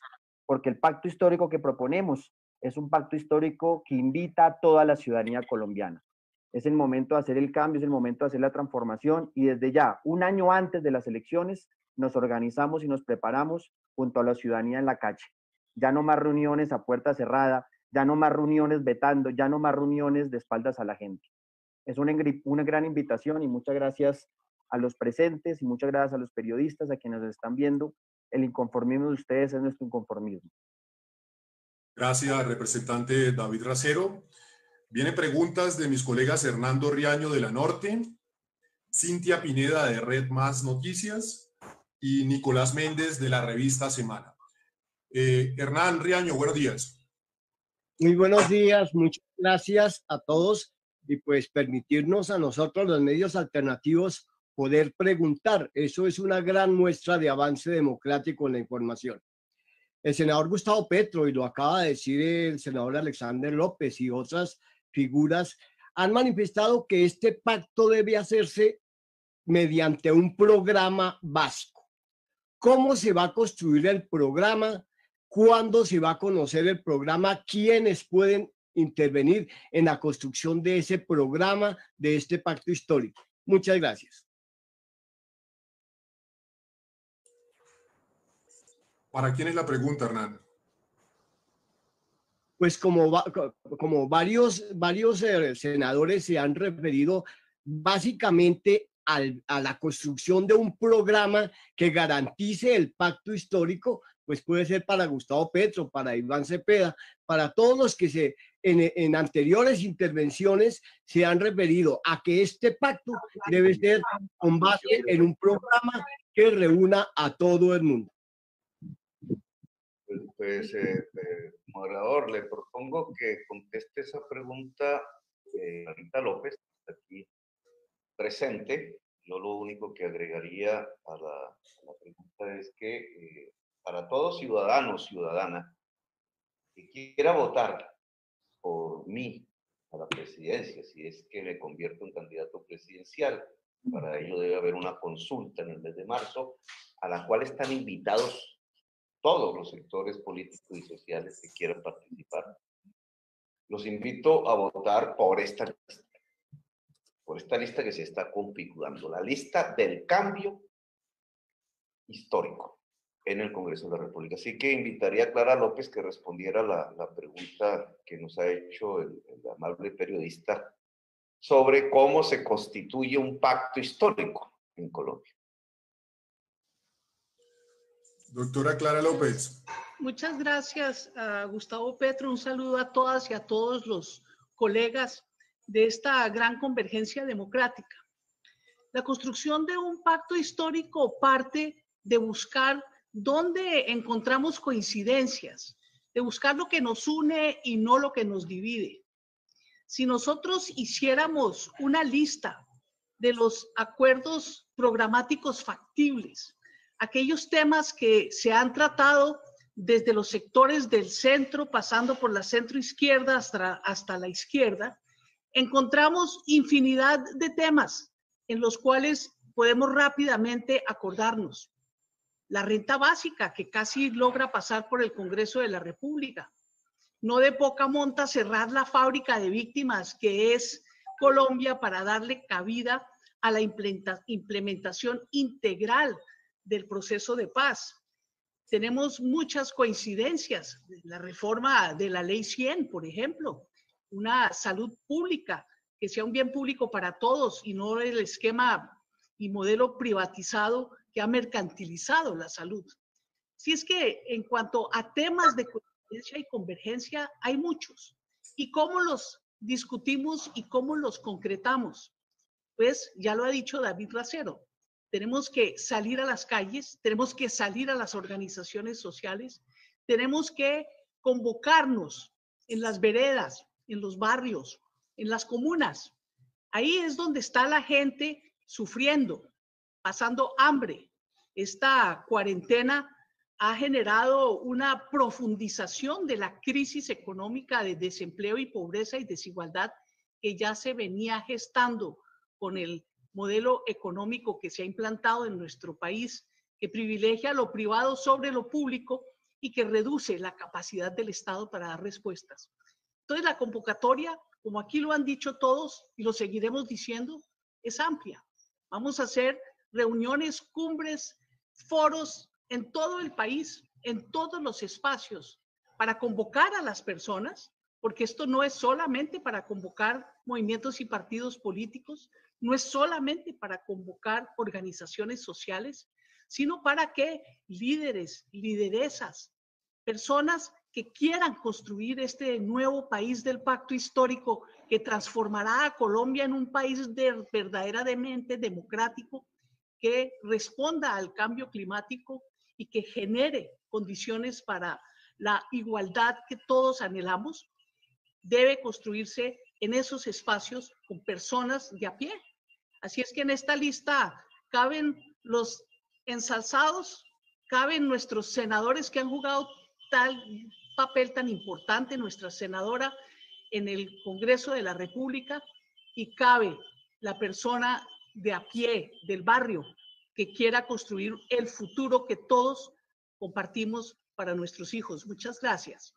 Speaker 13: porque el pacto histórico que proponemos es un pacto histórico que invita a toda la ciudadanía colombiana. Es el momento de hacer el cambio, es el momento de hacer la transformación y desde ya, un año antes de las elecciones, nos organizamos y nos preparamos junto a la ciudadanía en la calle. Ya no más reuniones a puerta cerrada, ya no más reuniones vetando, ya no más reuniones de espaldas a la gente. Es una gran invitación y muchas gracias a los presentes y muchas gracias a los periodistas, a quienes nos están viendo. El inconformismo de ustedes es nuestro inconformismo.
Speaker 3: Gracias, representante David Racero. Vienen preguntas de mis colegas Hernando Riaño de La Norte, Cintia Pineda de Red Más Noticias y Nicolás Méndez de la revista Semana. Hernán Riaño, buenos días.
Speaker 14: Muy buenos días, muchas gracias a todos y pues permitirnos a nosotros los medios alternativos poder preguntar. Eso es una gran muestra de avance democrático en la información. El senador Gustavo Petro, y lo acaba de decir el senador Alexander López y otras figuras, han manifestado que este pacto debe hacerse mediante un programa básico. ¿Cómo se va a construir el programa? ¿Cuándo se va a conocer el programa? ¿Quiénes pueden intervenir en la construcción de ese programa, de este pacto histórico? Muchas gracias.
Speaker 3: ¿Para quién es la pregunta, Hernán?
Speaker 14: Pues como varios senadores se han referido básicamente a la construcción de un programa que garantice el pacto histórico, pues puede ser para Gustavo Petro, para Iván Cepeda, para todos los que se en anteriores intervenciones se han referido a que este pacto debe ser con base en un programa que reúna a todo el mundo.
Speaker 7: Moderador, le propongo que conteste esa pregunta Margarita López, aquí presente. Yo lo único que agregaría a la pregunta es que para todo ciudadano o ciudadana que quiera votar por mí a la presidencia, si es que me convierto en candidato presidencial, para ello debe haber una consulta en el mes de marzo, a la cual están invitados todos los sectores políticos y sociales que quieran participar. Los invito a votar por esta lista que se está configurando, la lista del cambio histórico en el Congreso de la República. Así que invitaría a Clara López que respondiera la pregunta que nos ha hecho el amable periodista sobre cómo se constituye un pacto histórico en Colombia.
Speaker 3: Doctora Clara López.
Speaker 15: Muchas gracias a Gustavo Petro. Un saludo a todas y a todos los colegas de esta gran convergencia democrática. La construcción de un pacto histórico parte de buscar dónde encontramos coincidencias, de buscar lo que nos une y no lo que nos divide. Si nosotros hiciéramos una lista de los acuerdos programáticos factibles, aquellos temas que se han tratado desde los sectores del centro, pasando por la centroizquierda hasta la izquierda, encontramos infinidad de temas en los cuales podemos rápidamente acordarnos. La renta básica, que casi logra pasar por el Congreso de la República. No de poca monta cerrar la fábrica de víctimas que es Colombia para darle cabida a la implementación integral del proceso de paz. Tenemos muchas coincidencias. La reforma de la Ley 100, por ejemplo, una salud pública que sea un bien público para todos y no el esquema y modelo privatizado que ha mercantilizado la salud. Si es que en cuanto a temas de coincidencia y convergencia, hay muchos. ¿Y cómo los discutimos y cómo los concretamos? Pues ya lo ha dicho David Racero. Tenemos que salir a las calles, tenemos que salir a las organizaciones sociales, tenemos que convocarnos en las veredas, en los barrios, en las comunas. Ahí es donde está la gente sufriendo, pasando hambre. Esta cuarentena ha generado una profundización de la crisis económica de desempleo y pobreza y desigualdad que ya se venía gestando con el modelo económico que se ha implantado en nuestro país, que privilegia lo privado sobre lo público y que reduce la capacidad del Estado para dar respuestas. Entonces, la convocatoria, como aquí lo han dicho todos y lo seguiremos diciendo, es amplia. Vamos a hacer reuniones, cumbres, foros en todo el país, en todos los espacios, para convocar a las personas, porque esto no es solamente para convocar movimientos y partidos políticos, no es solamente para convocar organizaciones sociales, sino para que líderes, lideresas, personas que quieran construir este nuevo país del pacto histórico que transformará a Colombia en un país verdaderamente democrático, que responda al cambio climático y que genere condiciones para la igualdad que todos anhelamos, debe construirse en esos espacios con personas de a pie. Así es que en esta lista caben los ensalzados, caben nuestros senadores que han jugado tal papel tan importante, nuestra senadora en el Congreso de la República, y cabe la persona de a pie, del barrio, que quiera construir el futuro que todos compartimos para nuestros hijos. Muchas gracias.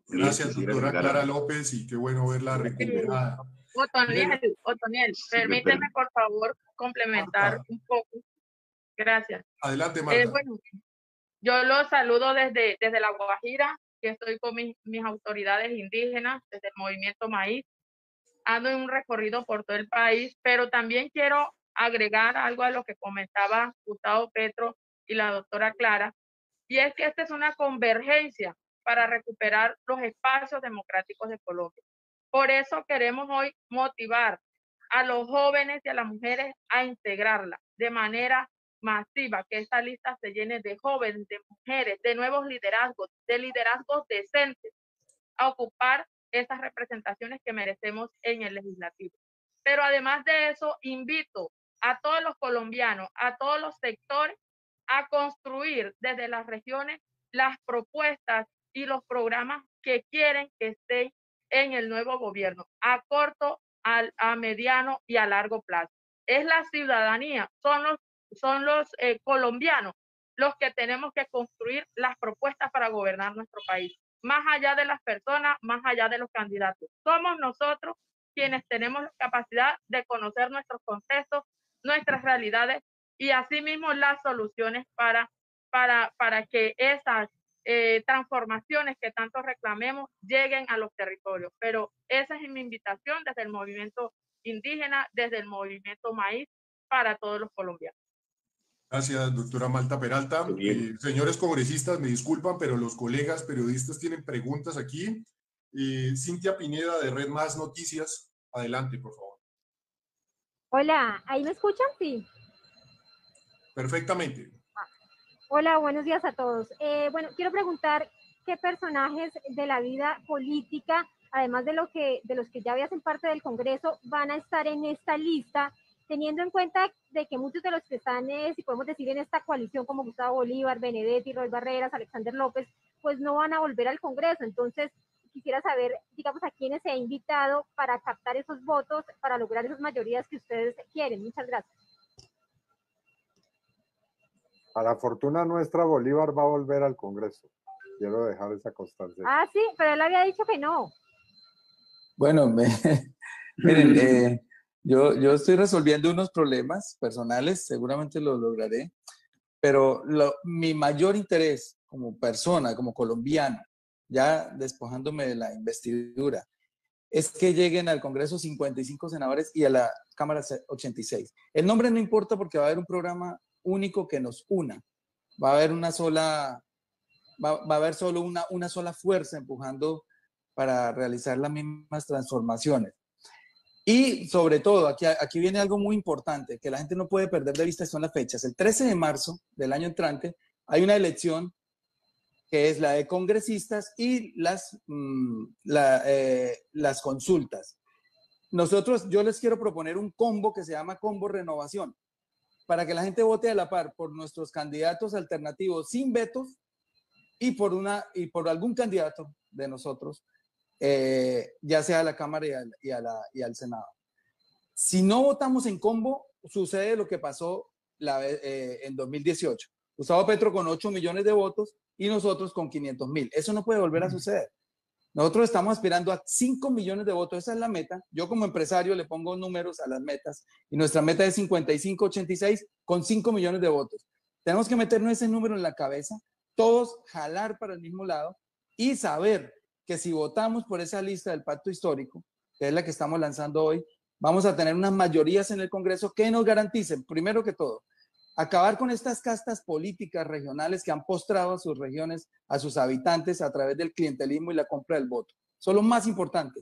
Speaker 3: Gracias, doctora Clara López, y qué bueno verla recuperada.
Speaker 16: Otoniel, permíteme por favor complementar un poco. Gracias.
Speaker 3: Adelante, Marta.
Speaker 16: Bueno, yo los saludo desde La Guajira, que estoy con mis autoridades indígenas, desde el Movimiento Maíz. Ando en un recorrido por todo el país, pero también quiero agregar algo a lo que comentaba Gustavo Petro y la doctora Clara, y es que esta es una convergencia para recuperar los espacios democráticos de Colombia. Por eso queremos hoy motivar a los jóvenes y a las mujeres a integrarla de manera masiva, que esta lista se llene de jóvenes, de mujeres, de nuevos liderazgos, de liderazgos decentes, a ocupar esas representaciones que merecemos en el legislativo. Pero además de eso, invito a todos los colombianos, a todos los sectores, a construir desde las regiones las propuestas y los programas que quieren que estén en el nuevo gobierno, a corto, a mediano y a largo plazo. Es la ciudadanía, son los colombianos los que tenemos que construir las propuestas para gobernar nuestro país, más allá de las personas, más allá de los candidatos. Somos nosotros quienes tenemos la capacidad de conocer nuestros contextos, nuestras realidades y asimismo las soluciones para que esas transformaciones que tanto reclamemos lleguen a los territorios. Pero esa es mi invitación desde el movimiento indígena, desde el movimiento Maíz, para todos los colombianos.
Speaker 3: Gracias, doctora Malta Peralta. Señores congresistas, me disculpan, pero los colegas periodistas tienen preguntas aquí. Cintia Pineda, de Red Más Noticias. Adelante, por favor.
Speaker 17: Hola, ¿ahí me escuchan? Sí.
Speaker 3: Perfectamente.
Speaker 17: Hola, buenos días a todos. Bueno, quiero preguntar qué personajes de la vida política, además de los que ya hacen parte del Congreso, van a estar en esta lista, teniendo en cuenta de que muchos de los que están, si podemos decir, en esta coalición, como Gustavo Bolívar, Benedetti, Roy Barreras, Alexander López, pues no van a volver al Congreso. Entonces, quisiera saber, digamos, a quiénes se ha invitado para captar esos votos, para lograr esas mayorías que ustedes quieren. Muchas gracias.
Speaker 6: Para fortuna nuestra, Bolívar va a volver al Congreso. Quiero dejar esa constancia.
Speaker 17: Ah, sí, pero él había dicho que no.
Speaker 5: Bueno, miren, yo estoy resolviendo unos problemas personales, seguramente lo lograré, pero mi mayor interés como persona, como colombiano, ya despojándome de la investidura, es que lleguen al Congreso 55 senadores y a la Cámara 86. El nombre no importa porque va a haber un programa único que nos una. Va a haber va a haber solo una sola fuerza empujando para realizar las mismas transformaciones. Y sobre todo, aquí viene algo muy importante que la gente no puede perder de vista, son las fechas. El 13 de marzo del año entrante hay una elección que es la de congresistas y las consultas. Yo les quiero proponer un combo que se llama Combo Renovación, para que la gente vote a la par por nuestros candidatos alternativos sin vetos y por algún candidato de nosotros, ya sea a la Cámara y al Senado. Si no votamos en combo, sucede lo que pasó en 2018. Gustavo Petro con 8 millones de votos y nosotros con 500,000. Eso no puede volver a suceder. Nosotros estamos aspirando a 5 millones de votos, esa es la meta. Yo como empresario le pongo números a las metas y nuestra meta es 55-86 con 5 millones de votos. Tenemos que meternos ese número en la cabeza, todos jalar para el mismo lado y saber que si votamos por esa lista del pacto histórico, que es la que estamos lanzando hoy, vamos a tener unas mayorías en el Congreso que nos garanticen, primero que todo, acabar con estas castas políticas regionales que han postrado a sus regiones, a sus habitantes a través del clientelismo y la compra del voto. Eso es lo más importante.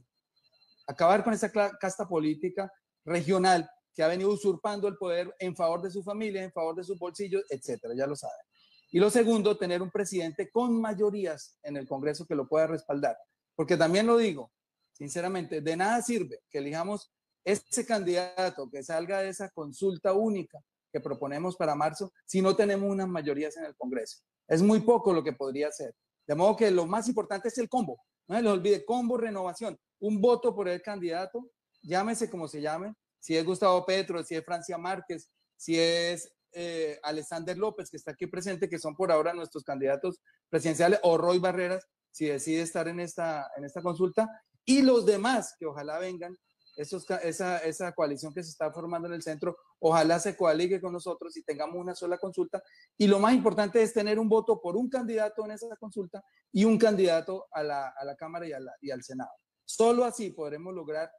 Speaker 5: Acabar con esa casta política regional que ha venido usurpando el poder en favor de su familia, en favor de sus bolsillos, etcétera, ya lo saben. Y lo segundo, tener un presidente con mayorías en el Congreso que lo pueda respaldar. Porque también lo digo, sinceramente, de nada sirve que elijamos ese candidato que salga de esa consulta única que proponemos para marzo si no tenemos unas mayorías en el Congreso. Es muy poco lo que podría ser. De modo que lo más importante es el combo. No se les olvide, combo renovación. Un voto por el candidato, llámese como se llame, si es Gustavo Petro, si es Francia Márquez, si es Alexander López, que está aquí presente, que son por ahora nuestros candidatos presidenciales, o Roy Barreras, si decide estar en esta consulta, y los demás que ojalá vengan, esa coalición que se está formando en el centro, ojalá se coaligue con nosotros y tengamos una sola consulta. Y lo más importante es tener un voto por un candidato en esa consulta y un candidato a la Cámara y al Senado. Solo así podremos lograr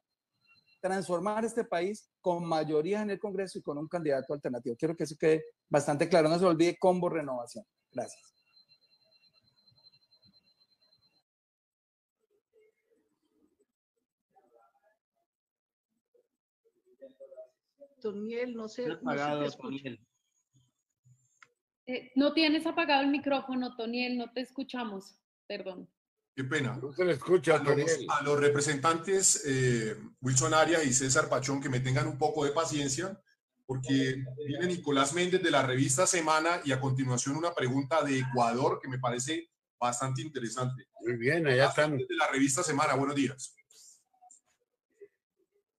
Speaker 5: transformar este país con mayoría en el Congreso y con un candidato alternativo. Quiero que eso quede bastante claro. No se olvide, combo renovación. Gracias.
Speaker 15: Toniel, no sé.
Speaker 13: Apagado,
Speaker 15: No sé,
Speaker 13: Toniel.
Speaker 12: No tienes apagado el micrófono, Toniel, no te escuchamos. Perdón.
Speaker 3: Qué pena.
Speaker 6: No se le escucha, Toniel.
Speaker 3: A los representantes Wilson Arias y César Pachón que me tengan un poco de paciencia, porque viene Nicolás Méndez de la revista Semana y a continuación una pregunta de Ecuador que me parece bastante interesante.
Speaker 6: Muy bien, allá están.
Speaker 3: De la revista Semana, buenos días.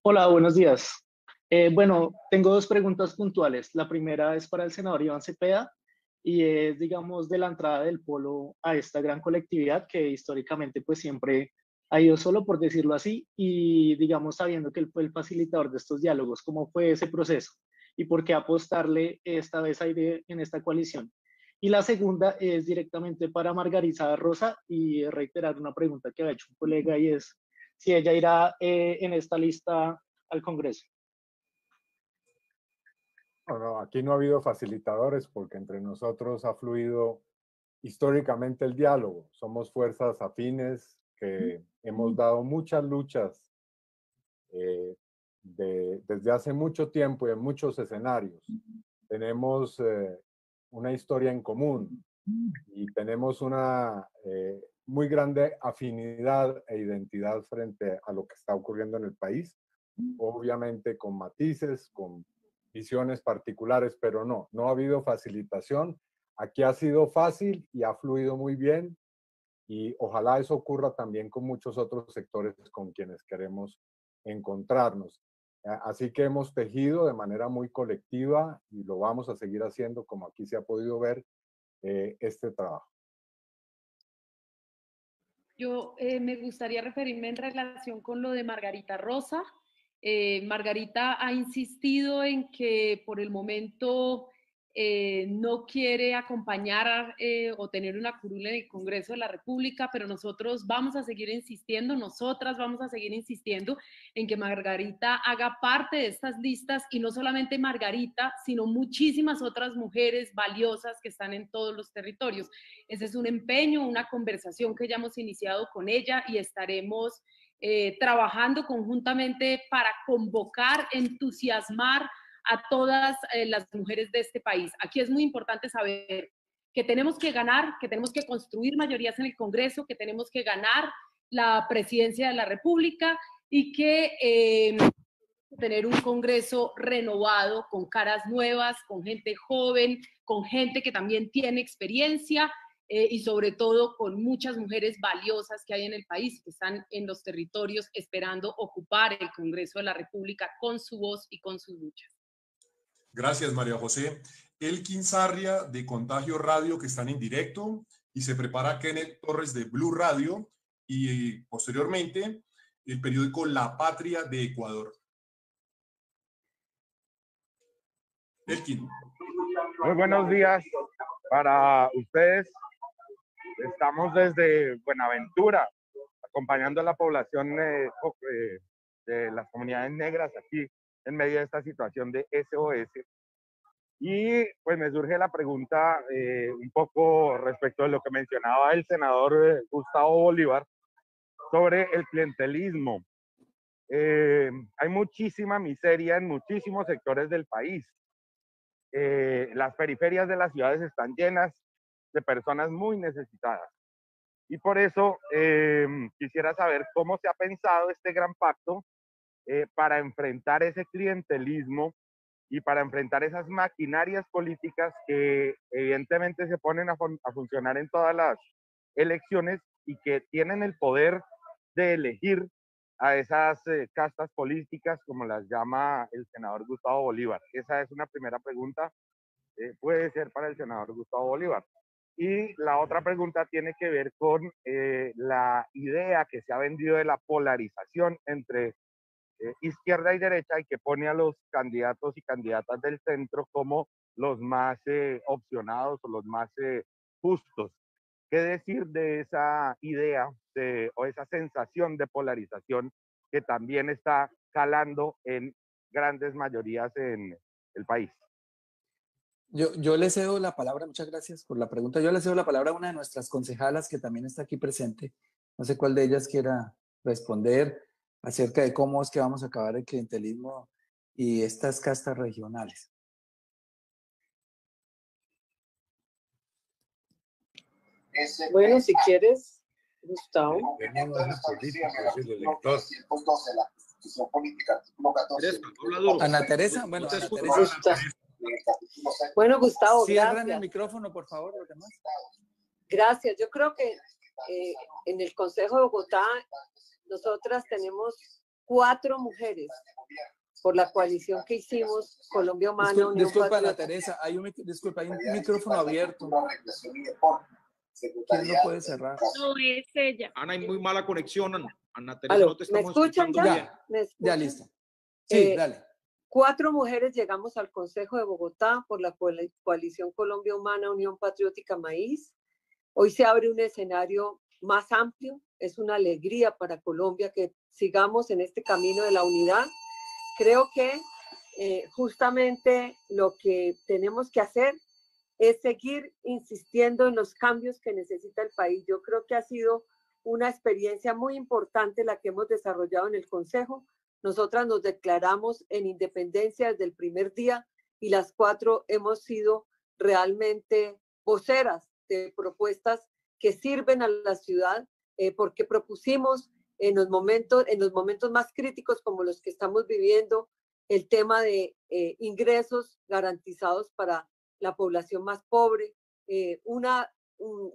Speaker 18: Hola, buenos días. Bueno, tengo dos preguntas puntuales. La primera es para el senador Iván Cepeda y es, digamos, de la entrada del Polo a esta gran colectividad que históricamente pues siempre ha ido solo, por decirlo así, y digamos sabiendo que él fue el facilitador de estos diálogos. ¿Cómo fue ese proceso? ¿Y por qué apostarle esta vez en esta coalición? Y la segunda es directamente para Margarita Rosa y reiterar una pregunta que ha hecho un colega y es si ella irá en esta lista al Congreso.
Speaker 6: No, aquí no ha habido facilitadores porque entre nosotros ha fluido históricamente el diálogo. Somos fuerzas afines que hemos dado muchas luchas desde hace mucho tiempo y en muchos escenarios. Tenemos una historia en común y tenemos una muy grande afinidad e identidad frente a lo que está ocurriendo en el país, obviamente con matices, con visiones particulares, pero no ha habido facilitación. Aquí ha sido fácil y ha fluido muy bien y ojalá eso ocurra también con muchos otros sectores con quienes queremos encontrarnos. Así que hemos tejido de manera muy colectiva y lo vamos a seguir haciendo, como aquí se ha podido ver, este trabajo.
Speaker 12: Yo me gustaría referirme en relación con lo de Margarita Rosa. Margarita ha insistido en que por el momento no quiere acompañar o tener una curul en el Congreso de la República, pero nosotros vamos a seguir insistiendo, nosotras vamos a seguir insistiendo en que Margarita haga parte de estas listas y no solamente Margarita, sino muchísimas otras mujeres valiosas que están en todos los territorios. Ese es un empeño, una conversación que ya hemos iniciado con ella y estaremos trabajando conjuntamente para convocar, entusiasmar a todas las mujeres de este país. Aquí es muy importante saber que tenemos que ganar, que tenemos que construir mayorías en el Congreso, que tenemos que ganar la presidencia de la República y que tener un Congreso renovado, con caras nuevas, con gente joven, con gente que también tiene experiencia y sobre todo con muchas mujeres valiosas que hay en el país, que están en los territorios esperando ocupar el Congreso de la República con su voz y con sus luchas.
Speaker 3: Gracias, María José. Elkin Sarria de Contagio Radio, que están en directo, y se prepara Kenneth Torres de Blue Radio y posteriormente el periódico La Patria de Ecuador. Elkin.
Speaker 19: Muy buenos días para ustedes. Estamos desde Buenaventura, acompañando a la población de las comunidades negras aquí en medio de esta situación de SOS. Y pues me surge la pregunta un poco respecto de lo que mencionaba el senador Gustavo Bolívar sobre el clientelismo. Hay muchísima miseria en muchísimos sectores del país. Las periferias de las ciudades están llenas de personas muy necesitadas. Y por eso quisiera saber cómo se ha pensado este gran pacto para enfrentar ese clientelismo y para enfrentar esas maquinarias políticas que evidentemente se ponen a funcionar en todas las elecciones y que tienen el poder de elegir a esas castas políticas, como las llama el senador Gustavo Bolívar. Esa es una primera pregunta, puede ser para el senador Gustavo Bolívar. Y la otra pregunta tiene que ver con la idea que se ha vendido de la polarización entre izquierda y derecha y que pone a los candidatos y candidatas del centro como los más opcionados o los más justos. ¿Qué decir de esa idea o esa sensación de polarización que también está calando en grandes mayorías en el país?
Speaker 5: Yo le cedo la palabra, muchas gracias por la pregunta. Yo le cedo la palabra a una de nuestras concejalas que también está aquí presente. No sé cuál de ellas quiera responder acerca de cómo es que vamos a acabar el clientelismo y estas castas regionales.
Speaker 20: Bueno, si quieres, Gustavo.
Speaker 5: Ana Teresa, bueno, Ana Teresa.
Speaker 20: Bueno, Gustavo,
Speaker 5: Cierran
Speaker 20: gracias.
Speaker 5: el micrófono, por favor, los demás.
Speaker 20: Gracias. Yo creo que en el Consejo de Bogotá nosotras tenemos 4 mujeres por la coalición que hicimos Colombia Humana.
Speaker 5: Disculpa, Ana Teresa, hay un micrófono abierto. ¿Quién lo puede cerrar?
Speaker 11: No, es ella. Ana, hay muy mala conexión, Ana Teresa.
Speaker 20: ¿Aló?
Speaker 11: No te estamos
Speaker 20: ¿Me escuchan
Speaker 11: escuchando
Speaker 20: ya?
Speaker 11: bien.
Speaker 5: Ya, listo. Sí, dale.
Speaker 20: 4 mujeres llegamos al Consejo de Bogotá por la coalición Colombia Humana, Unión Patriótica Maíz. Hoy se abre un escenario más amplio. Es una alegría para Colombia que sigamos en este camino de la unidad. Creo que justamente lo que tenemos que hacer es seguir insistiendo en los cambios que necesita el país. Yo creo que ha sido una experiencia muy importante la que hemos desarrollado en el Consejo. Nosotras nos declaramos en independencia desde el primer día y las 4 hemos sido realmente voceras de propuestas que sirven a la ciudad, porque propusimos en los momentos más críticos como los que estamos viviendo, el tema de ingresos garantizados para la población más pobre, una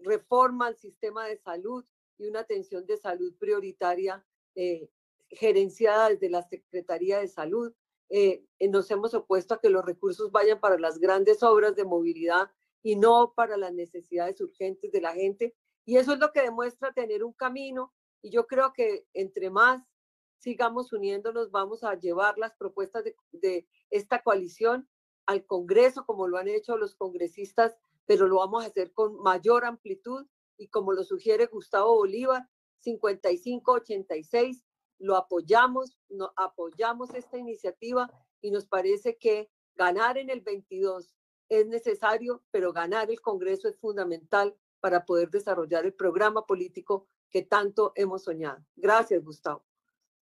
Speaker 20: reforma al sistema de salud y una atención de salud prioritaria gerenciada desde la Secretaría de Salud. Nos hemos opuesto a que los recursos vayan para las grandes obras de movilidad y no para las necesidades urgentes de la gente. Y eso es lo que demuestra tener un camino. Y yo creo que entre más sigamos uniéndonos, vamos a llevar las propuestas de esta coalición al Congreso, como lo han hecho los congresistas, pero lo vamos a hacer con mayor amplitud y como lo sugiere Gustavo Bolívar, 55-86, lo apoyamos, apoyamos esta iniciativa y nos parece que ganar en el 22 es necesario, pero ganar el Congreso es fundamental para poder desarrollar el programa político que tanto hemos soñado. Gracias, Gustavo.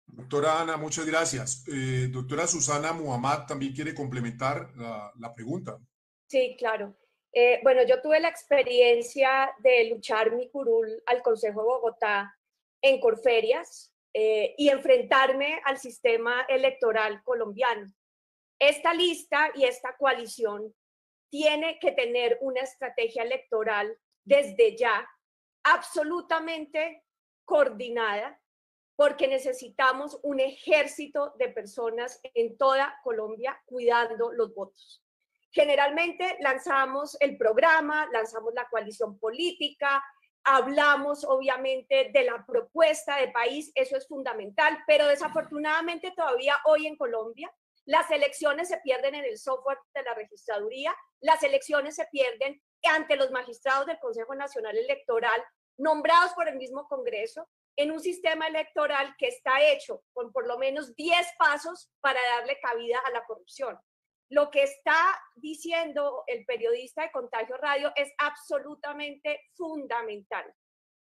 Speaker 3: Doctora Ana, muchas gracias. Doctora Susana Muhammad también quiere complementar la pregunta.
Speaker 21: Sí, claro. Bueno, yo tuve la experiencia de luchar mi curul al Consejo de Bogotá en Corferias y enfrentarme al sistema electoral colombiano. Esta lista y esta coalición tiene que tener una estrategia electoral desde ya absolutamente coordinada, porque necesitamos un ejército de personas en toda Colombia cuidando los votos. Generalmente lanzamos el programa, lanzamos la coalición política, hablamos obviamente de la propuesta de país, eso es fundamental, pero desafortunadamente todavía hoy en Colombia las elecciones se pierden en el software de la registraduría, las elecciones se pierden ante los magistrados del Consejo Nacional Electoral, nombrados por el mismo Congreso, en un sistema electoral que está hecho con por lo menos 10 pasos para darle cabida a la corrupción. Lo que está diciendo el periodista de Contagio Radio es absolutamente fundamental.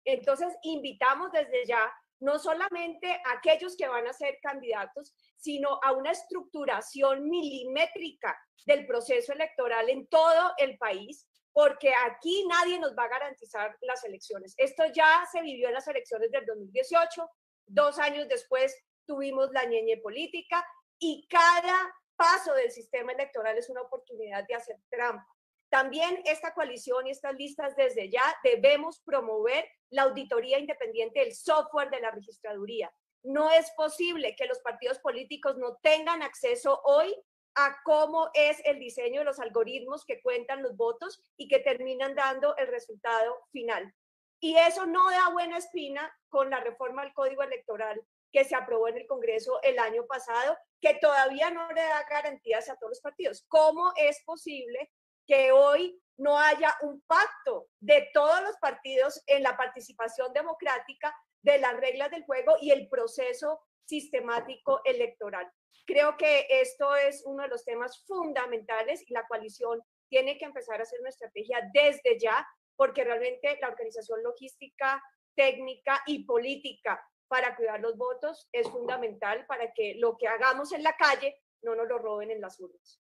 Speaker 21: Entonces, invitamos desde ya no solamente a aquellos que van a ser candidatos, sino a una estructuración milimétrica del proceso electoral en todo el país, porque aquí nadie nos va a garantizar las elecciones. Esto ya se vivió en las elecciones del 2018, 2 años después tuvimos la ñeñe política y cada paso del sistema electoral es una oportunidad de hacer trampa. También esta coalición y estas listas desde ya debemos promover la auditoría independiente del software de la registraduría. No es posible que los partidos políticos no tengan acceso hoy a cómo es el diseño de los algoritmos que cuentan los votos y que terminan dando el resultado final. Y eso no da buena espina con la reforma al Código Electoral que se aprobó en el Congreso el año pasado, que todavía no le da garantías a todos los partidos. ¿Cómo es posible que hoy no haya un pacto de todos los partidos en la participación democrática de las reglas del juego y el proceso sistemático electoral? Creo que esto es uno de los temas fundamentales y la coalición tiene que empezar a hacer una estrategia desde ya, porque realmente la organización logística, técnica y política para cuidar los votos es fundamental para que lo que hagamos en la calle no nos lo roben en las urnas.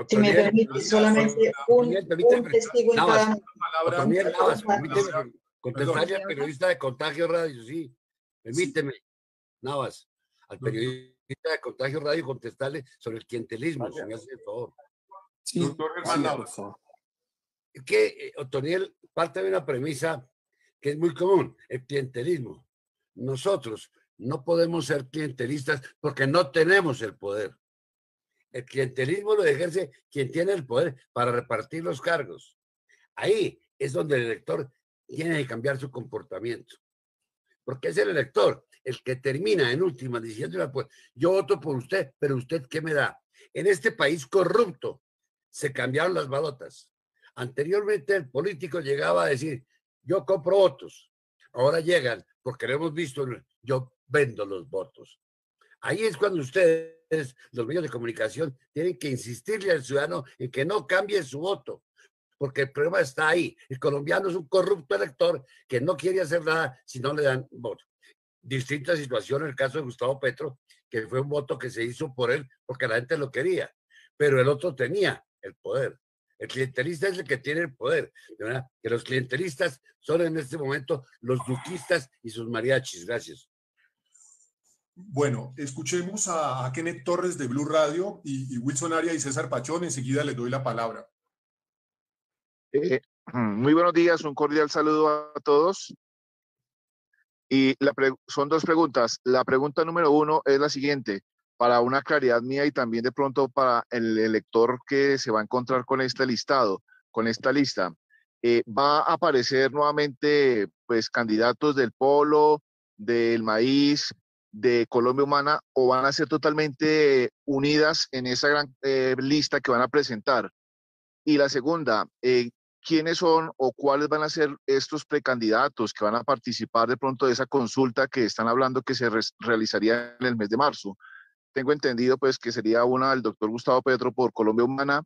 Speaker 10: Si me permite, solamente un testigo en cada
Speaker 1: Navas, permíteme contestarle al periodista de Contagio Radio, sí. Permíteme, Navas, al periodista de Contagio Radio contestarle sobre el clientelismo, si me hace el favor.
Speaker 3: Sí, doctor Germán Navas.
Speaker 1: Es que, Otoniel, parte de una premisa que es muy común, el clientelismo. Nosotros no podemos ser clientelistas porque no tenemos el poder. El clientelismo lo ejerce quien tiene el poder para repartir los cargos. Ahí es donde el elector tiene que cambiar su comportamiento. Porque es el elector el que termina en última diciéndole, pues, yo voto por usted, pero ¿usted qué me da? En este país corrupto se cambiaron las balotas. Anteriormente el político llegaba a decir, yo compro votos. Ahora llegan, porque lo hemos visto, yo vendo los votos. Ahí es cuando ustedes, los medios de comunicación, tienen que insistirle al ciudadano en que no cambie su voto, porque el problema está ahí. El colombiano es un corrupto elector que no quiere hacer nada si no le dan voto. Distinta situación en el caso de Gustavo Petro, que fue un voto que se hizo por él porque la gente lo quería, pero el otro tenía el poder. El clientelista es el que tiene el poder, ¿verdad? Que los clientelistas son en este momento los duquistas y sus mariachis. Gracias.
Speaker 3: Bueno, escuchemos a Kenneth Torres de Blue Radio y Wilson Aria y César Pachón. Enseguida les doy la palabra.
Speaker 22: Muy buenos días, un cordial saludo a todos. Y son dos preguntas. La pregunta número uno es la siguiente, para una claridad mía y también de pronto para el elector que se va a encontrar con este listado, con esta lista. ¿Va a aparecer nuevamente pues candidatos del Polo, del Maíz, de Colombia Humana, o van a ser totalmente unidas en esa gran lista que van a presentar? Y la segunda, ¿quiénes son o cuáles van a ser estos precandidatos que van a participar de pronto de esa consulta que están hablando que se realizaría en el mes de marzo? Tengo entendido pues que sería una del doctor Gustavo Petro por Colombia Humana,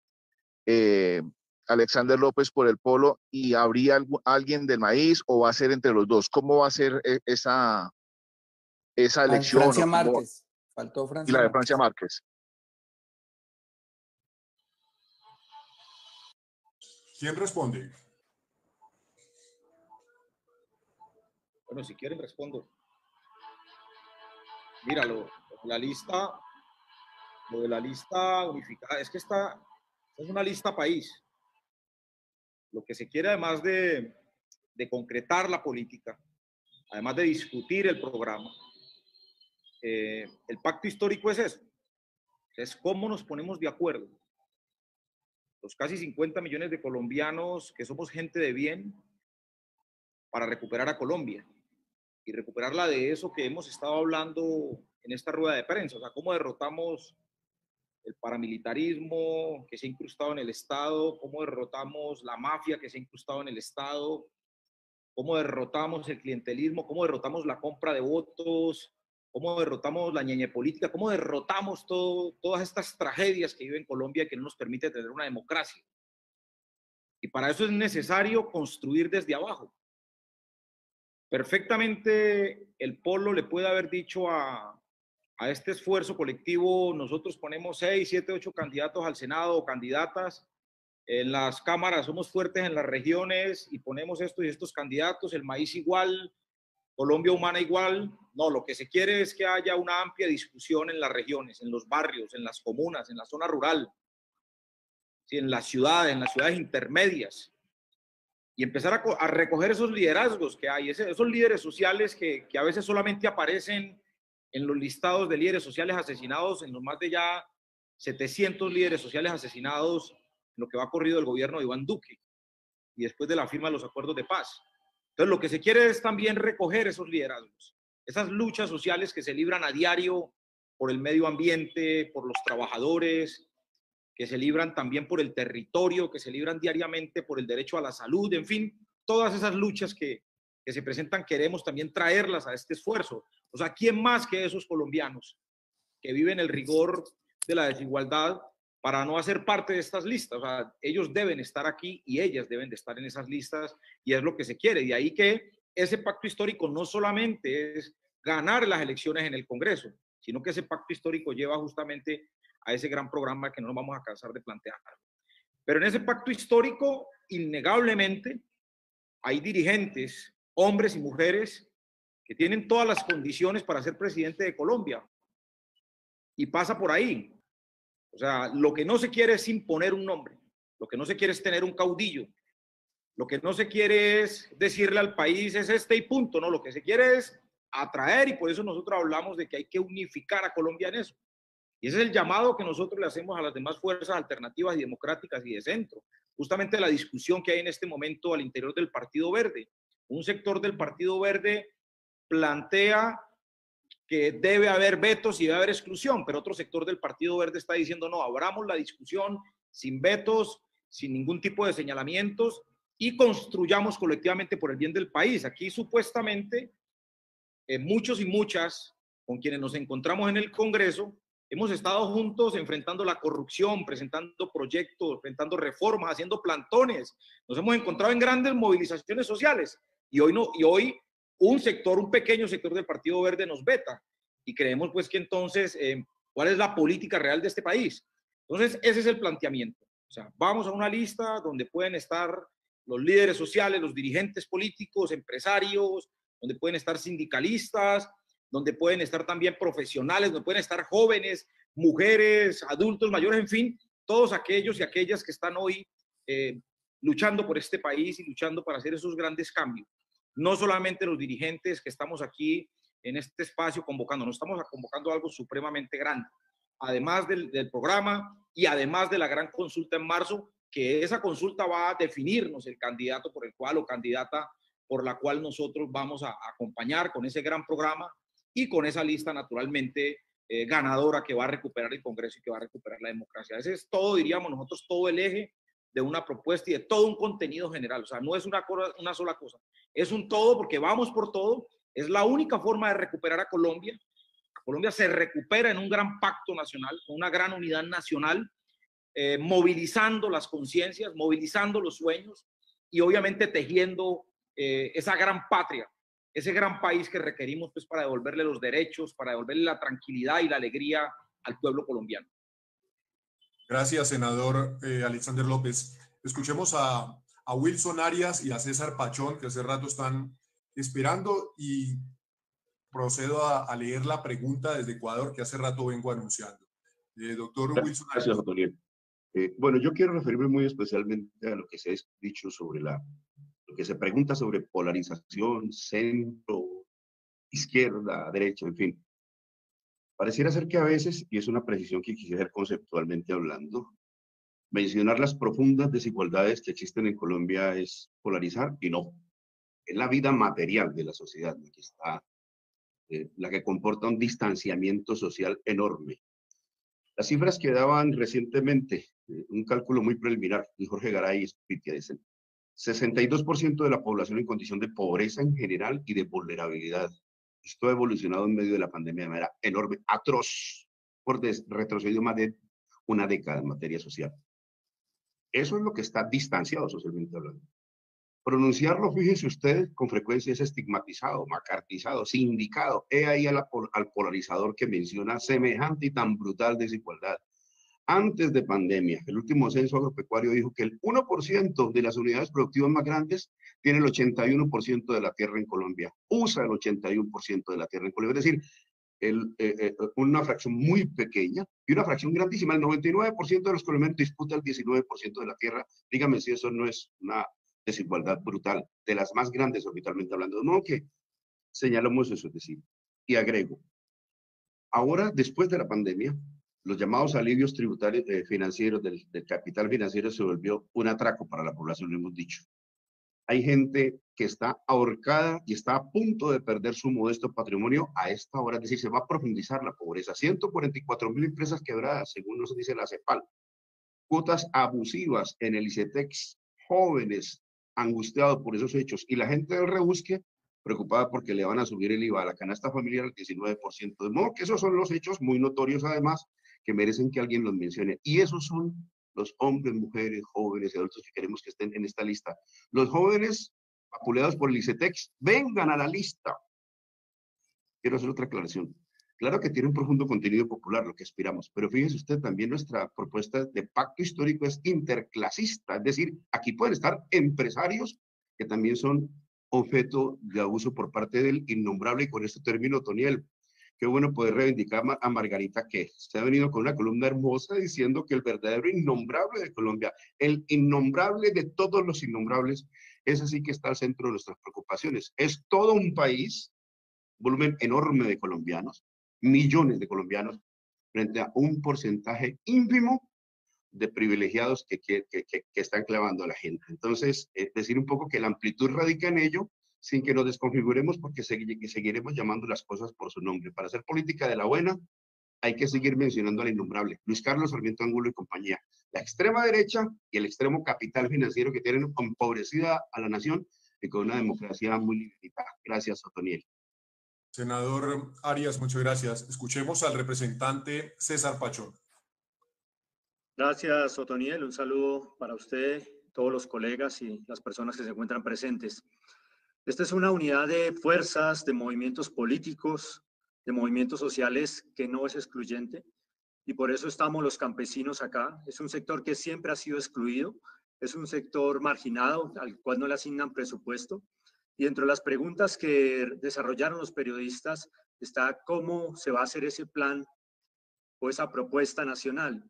Speaker 22: Alexander López por el Polo, y ¿habría alguien del Maíz o va a ser entre los dos? ¿Cómo va a ser esa elección?
Speaker 5: Francia Márquez. Faltó Francia.
Speaker 22: Y la de Francia Márquez.
Speaker 3: ¿Quién responde?
Speaker 11: Bueno, si quieren respondo. Míralo, la lista, lo de la lista unificada, es que esta es una lista país. Lo que se quiere, además de concretar la política, además de discutir el programa, el pacto histórico es eso, es cómo nos ponemos de acuerdo. Los casi 50 millones de colombianos que somos gente de bien para recuperar a Colombia y recuperarla de eso que hemos estado hablando en esta rueda de prensa, o sea, cómo derrotamos el paramilitarismo que se ha incrustado en el Estado, cómo derrotamos la mafia que se ha incrustado en el Estado, cómo derrotamos el clientelismo, cómo derrotamos la compra de votos, cómo derrotamos la ñeñe política, cómo derrotamos todas estas tragedias que vive en Colombia y que no nos permite tener una democracia. Y para eso es necesario construir desde abajo. Perfectamente el Polo le puede haber dicho a este esfuerzo colectivo, nosotros ponemos 6, 7, 8 candidatos al Senado o candidatas, en las cámaras somos fuertes en las regiones y ponemos estos y estos candidatos, el Maíz igual, Colombia Humana igual. No, lo que se quiere es que haya una amplia discusión en las regiones, en los barrios, en las comunas, en la zona rural, ¿sí? En las ciudades intermedias, y empezar a recoger esos liderazgos que hay, esos líderes sociales que a veces solamente aparecen en los listados de líderes sociales asesinados, en los más de ya 700 líderes sociales asesinados en lo que va corrido el gobierno de Iván Duque y después de la firma de los acuerdos de paz. Entonces, lo que se quiere es también recoger esos liderazgos, esas luchas sociales que se libran a diario por el medio ambiente, por los trabajadores, que se libran también por el territorio, que se libran diariamente por el derecho a la salud, en fin, todas esas luchas que se presentan queremos también traerlas a este esfuerzo. O sea, ¿quién más que esos colombianos que viven el rigor de la desigualdad para no hacer parte de estas listas? O sea, ellos deben estar aquí y ellas deben de estar en esas listas y es lo que se quiere. De ahí que ese pacto histórico no solamente es ganar las elecciones en el Congreso, sino que ese pacto histórico lleva justamente a ese gran programa que no nos vamos a cansar de plantear. Pero en ese pacto histórico, innegablemente, hay dirigentes, hombres y mujeres, que tienen todas las condiciones para ser presidente de Colombia. Y pasa por ahí. O sea, lo que no se quiere es imponer un nombre, lo que no se quiere es tener un caudillo, lo que no se quiere es decirle al país es este y punto, no, lo que se quiere es atraer, y por eso nosotros hablamos de que hay que unificar a Colombia en eso. Y ese es el llamado que nosotros le hacemos a las demás fuerzas alternativas y democráticas y de centro. Justamente la discusión que hay en este momento al interior del Partido Verde. Un sector del Partido Verde plantea que debe haber vetos y debe haber exclusión, pero otro sector del Partido Verde está diciendo no, abramos la discusión sin vetos, sin ningún tipo de señalamientos y construyamos colectivamente por el bien del país. Aquí supuestamente muchos y muchas con quienes nos encontramos en el Congreso hemos estado juntos enfrentando la corrupción, presentando proyectos, enfrentando reformas, haciendo plantones. Nos hemos encontrado en grandes movilizaciones sociales y hoy un pequeño sector del Partido Verde nos veta y creemos pues que entonces cuál es la política real de este país. Entonces ese es el planteamiento. O sea, vamos a una lista donde pueden estar los líderes sociales, los dirigentes políticos, empresarios, donde pueden estar sindicalistas, donde pueden estar también profesionales, donde pueden estar jóvenes, mujeres, adultos, mayores, en fin, todos aquellos y aquellas que están hoy luchando por este país y luchando para hacer esos grandes cambios. No solamente los dirigentes que estamos aquí en este espacio convocando, nos estamos convocando algo supremamente grande, además del programa y además de la gran consulta en marzo, que esa consulta va a definirnos el candidato por el cual o candidata por la cual nosotros vamos a acompañar con ese gran programa y con esa lista naturalmente ganadora que va a recuperar el Congreso y que va a recuperar la democracia. Ese es todo, diríamos nosotros, todo el eje de una propuesta y de todo un contenido general. O sea, no es una sola cosa, es un todo porque vamos por todo. Es la única forma de recuperar a Colombia. Colombia se recupera en un gran pacto nacional, con una gran unidad nacional, movilizando las conciencias, movilizando los sueños y obviamente tejiendo esa gran patria, ese gran país que requerimos pues, para devolverle los derechos, para devolverle la tranquilidad y la alegría al pueblo colombiano.
Speaker 3: Gracias, senador Alexander López. Escuchemos a Wilson Arias y a César Pachón, que hace rato están esperando, y procedo a leer la pregunta desde Ecuador, que hace rato vengo anunciando. Doctor Wilson Arias.
Speaker 2: Gracias, Otoniel. Bueno, yo quiero referirme muy especialmente a lo que se ha dicho sobre lo que se pregunta sobre polarización, centro, izquierda, derecha, en fin. Pareciera ser que a veces, y es una precisión que quisiera hacer conceptualmente hablando, mencionar las profundas desigualdades que existen en Colombia es polarizar, y no. Es la vida material de la sociedad la que está, la que comporta un distanciamiento social enorme. Las cifras que daban recientemente, un cálculo muy preliminar, de Jorge Garay y Spitia, dicen 62% de la población en condición de pobreza en general y de vulnerabilidad. Esto ha evolucionado en medio de la pandemia de manera enorme, atroz, por retrocedido más de una década en materia social. Eso es lo que está distanciado socialmente hablando. Pronunciarlo, fíjese usted, con frecuencia es estigmatizado, macartizado, sindicado. He ahí al polarizador que menciona semejante y tan brutal desigualdad. Antes de pandemia, el último censo agropecuario dijo que el 1% de las unidades productivas más grandes tiene el 81% de la tierra en Colombia. Usa el 81% de la tierra en Colombia. Es decir, una fracción muy pequeña y una fracción grandísima. El 99% de los colombianos disputa el 19% de la tierra. Dígame si eso no es una desigualdad brutal, de las más grandes orbitalmente hablando. No que señalamos eso, es decir, y agrego, ahora, después de la pandemia, los llamados alivios tributarios financieros del capital financiero se volvió un atraco para la población, lo hemos dicho. Hay gente que está ahorcada y está a punto de perder su modesto patrimonio a esta hora, es decir, se va a profundizar la pobreza. 144.000 empresas quebradas, según nos dice la CEPAL. Cuotas abusivas en el ICETEX, jóvenes angustiados por esos hechos, y la gente del rebusque preocupada porque le van a subir el IVA a la canasta familiar al 19%. De modo que esos son los hechos muy notorios, además, que merecen que alguien los mencione. Y esos son los hombres, mujeres, jóvenes y adultos que queremos que estén en esta lista. Los jóvenes vapuleados por el ICETEX, vengan a la lista. Quiero hacer otra aclaración. Claro que tiene un profundo contenido popular, lo que aspiramos, pero fíjese usted, también nuestra propuesta de pacto histórico es interclasista, es decir, aquí pueden estar empresarios que también son objeto de abuso por parte del innombrable, y con este término, Toniel, qué bueno poder reivindicar a Margarita, que se ha venido con una columna hermosa diciendo que el verdadero innombrable de Colombia, el innombrable de todos los innombrables, es así que está al centro de nuestras preocupaciones. Es todo un país, volumen enorme de colombianos, millones de colombianos, frente a un porcentaje ínfimo de privilegiados que están clavando a la gente. Entonces, decir un poco que la amplitud radica en ello, sin que nos desconfiguremos, porque seguiremos llamando las cosas por su nombre. Para hacer política de la buena, hay que seguir mencionando al innombrable, Luis Carlos Sarmiento Angulo y compañía. La extrema derecha y el extremo capital financiero que tienen empobrecida a la nación y con una democracia muy limitada. Gracias, Otoniel.
Speaker 3: Senador Arias, muchas gracias. Escuchemos al representante César Pachón.
Speaker 4: Gracias, Otoniel. Un saludo para usted, todos los colegas y las personas que se encuentran presentes. Esta es una unidad de fuerzas, de movimientos políticos, de movimientos sociales que no es excluyente, y por eso estamos los campesinos acá. Es un sector que siempre ha sido excluido, es un sector marginado al cual no le asignan presupuesto, y entre las preguntas que desarrollaron los periodistas está cómo se va a hacer ese plan o esa propuesta nacional.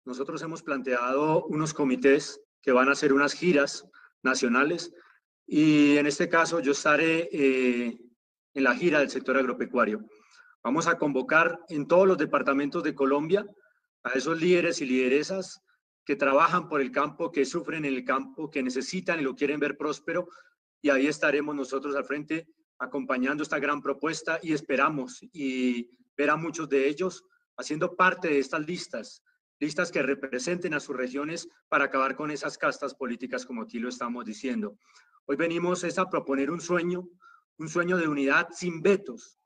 Speaker 4: Nosotros hemos planteado unos comités que van a hacer unas giras nacionales, y en este caso yo estaré en la gira del sector agropecuario. Vamos a convocar en todos los departamentos de Colombia a esos líderes y lideresas que trabajan por el campo, que sufren en el campo, que necesitan y lo quieren ver próspero, y ahí estaremos nosotros al frente acompañando esta gran propuesta, y esperamos y ver a muchos de ellos haciendo parte de estas listas que representen a sus regiones para acabar con esas castas políticas, como aquí lo estamos diciendo. Hoy venimos a proponer un sueño de unidad sin vetos,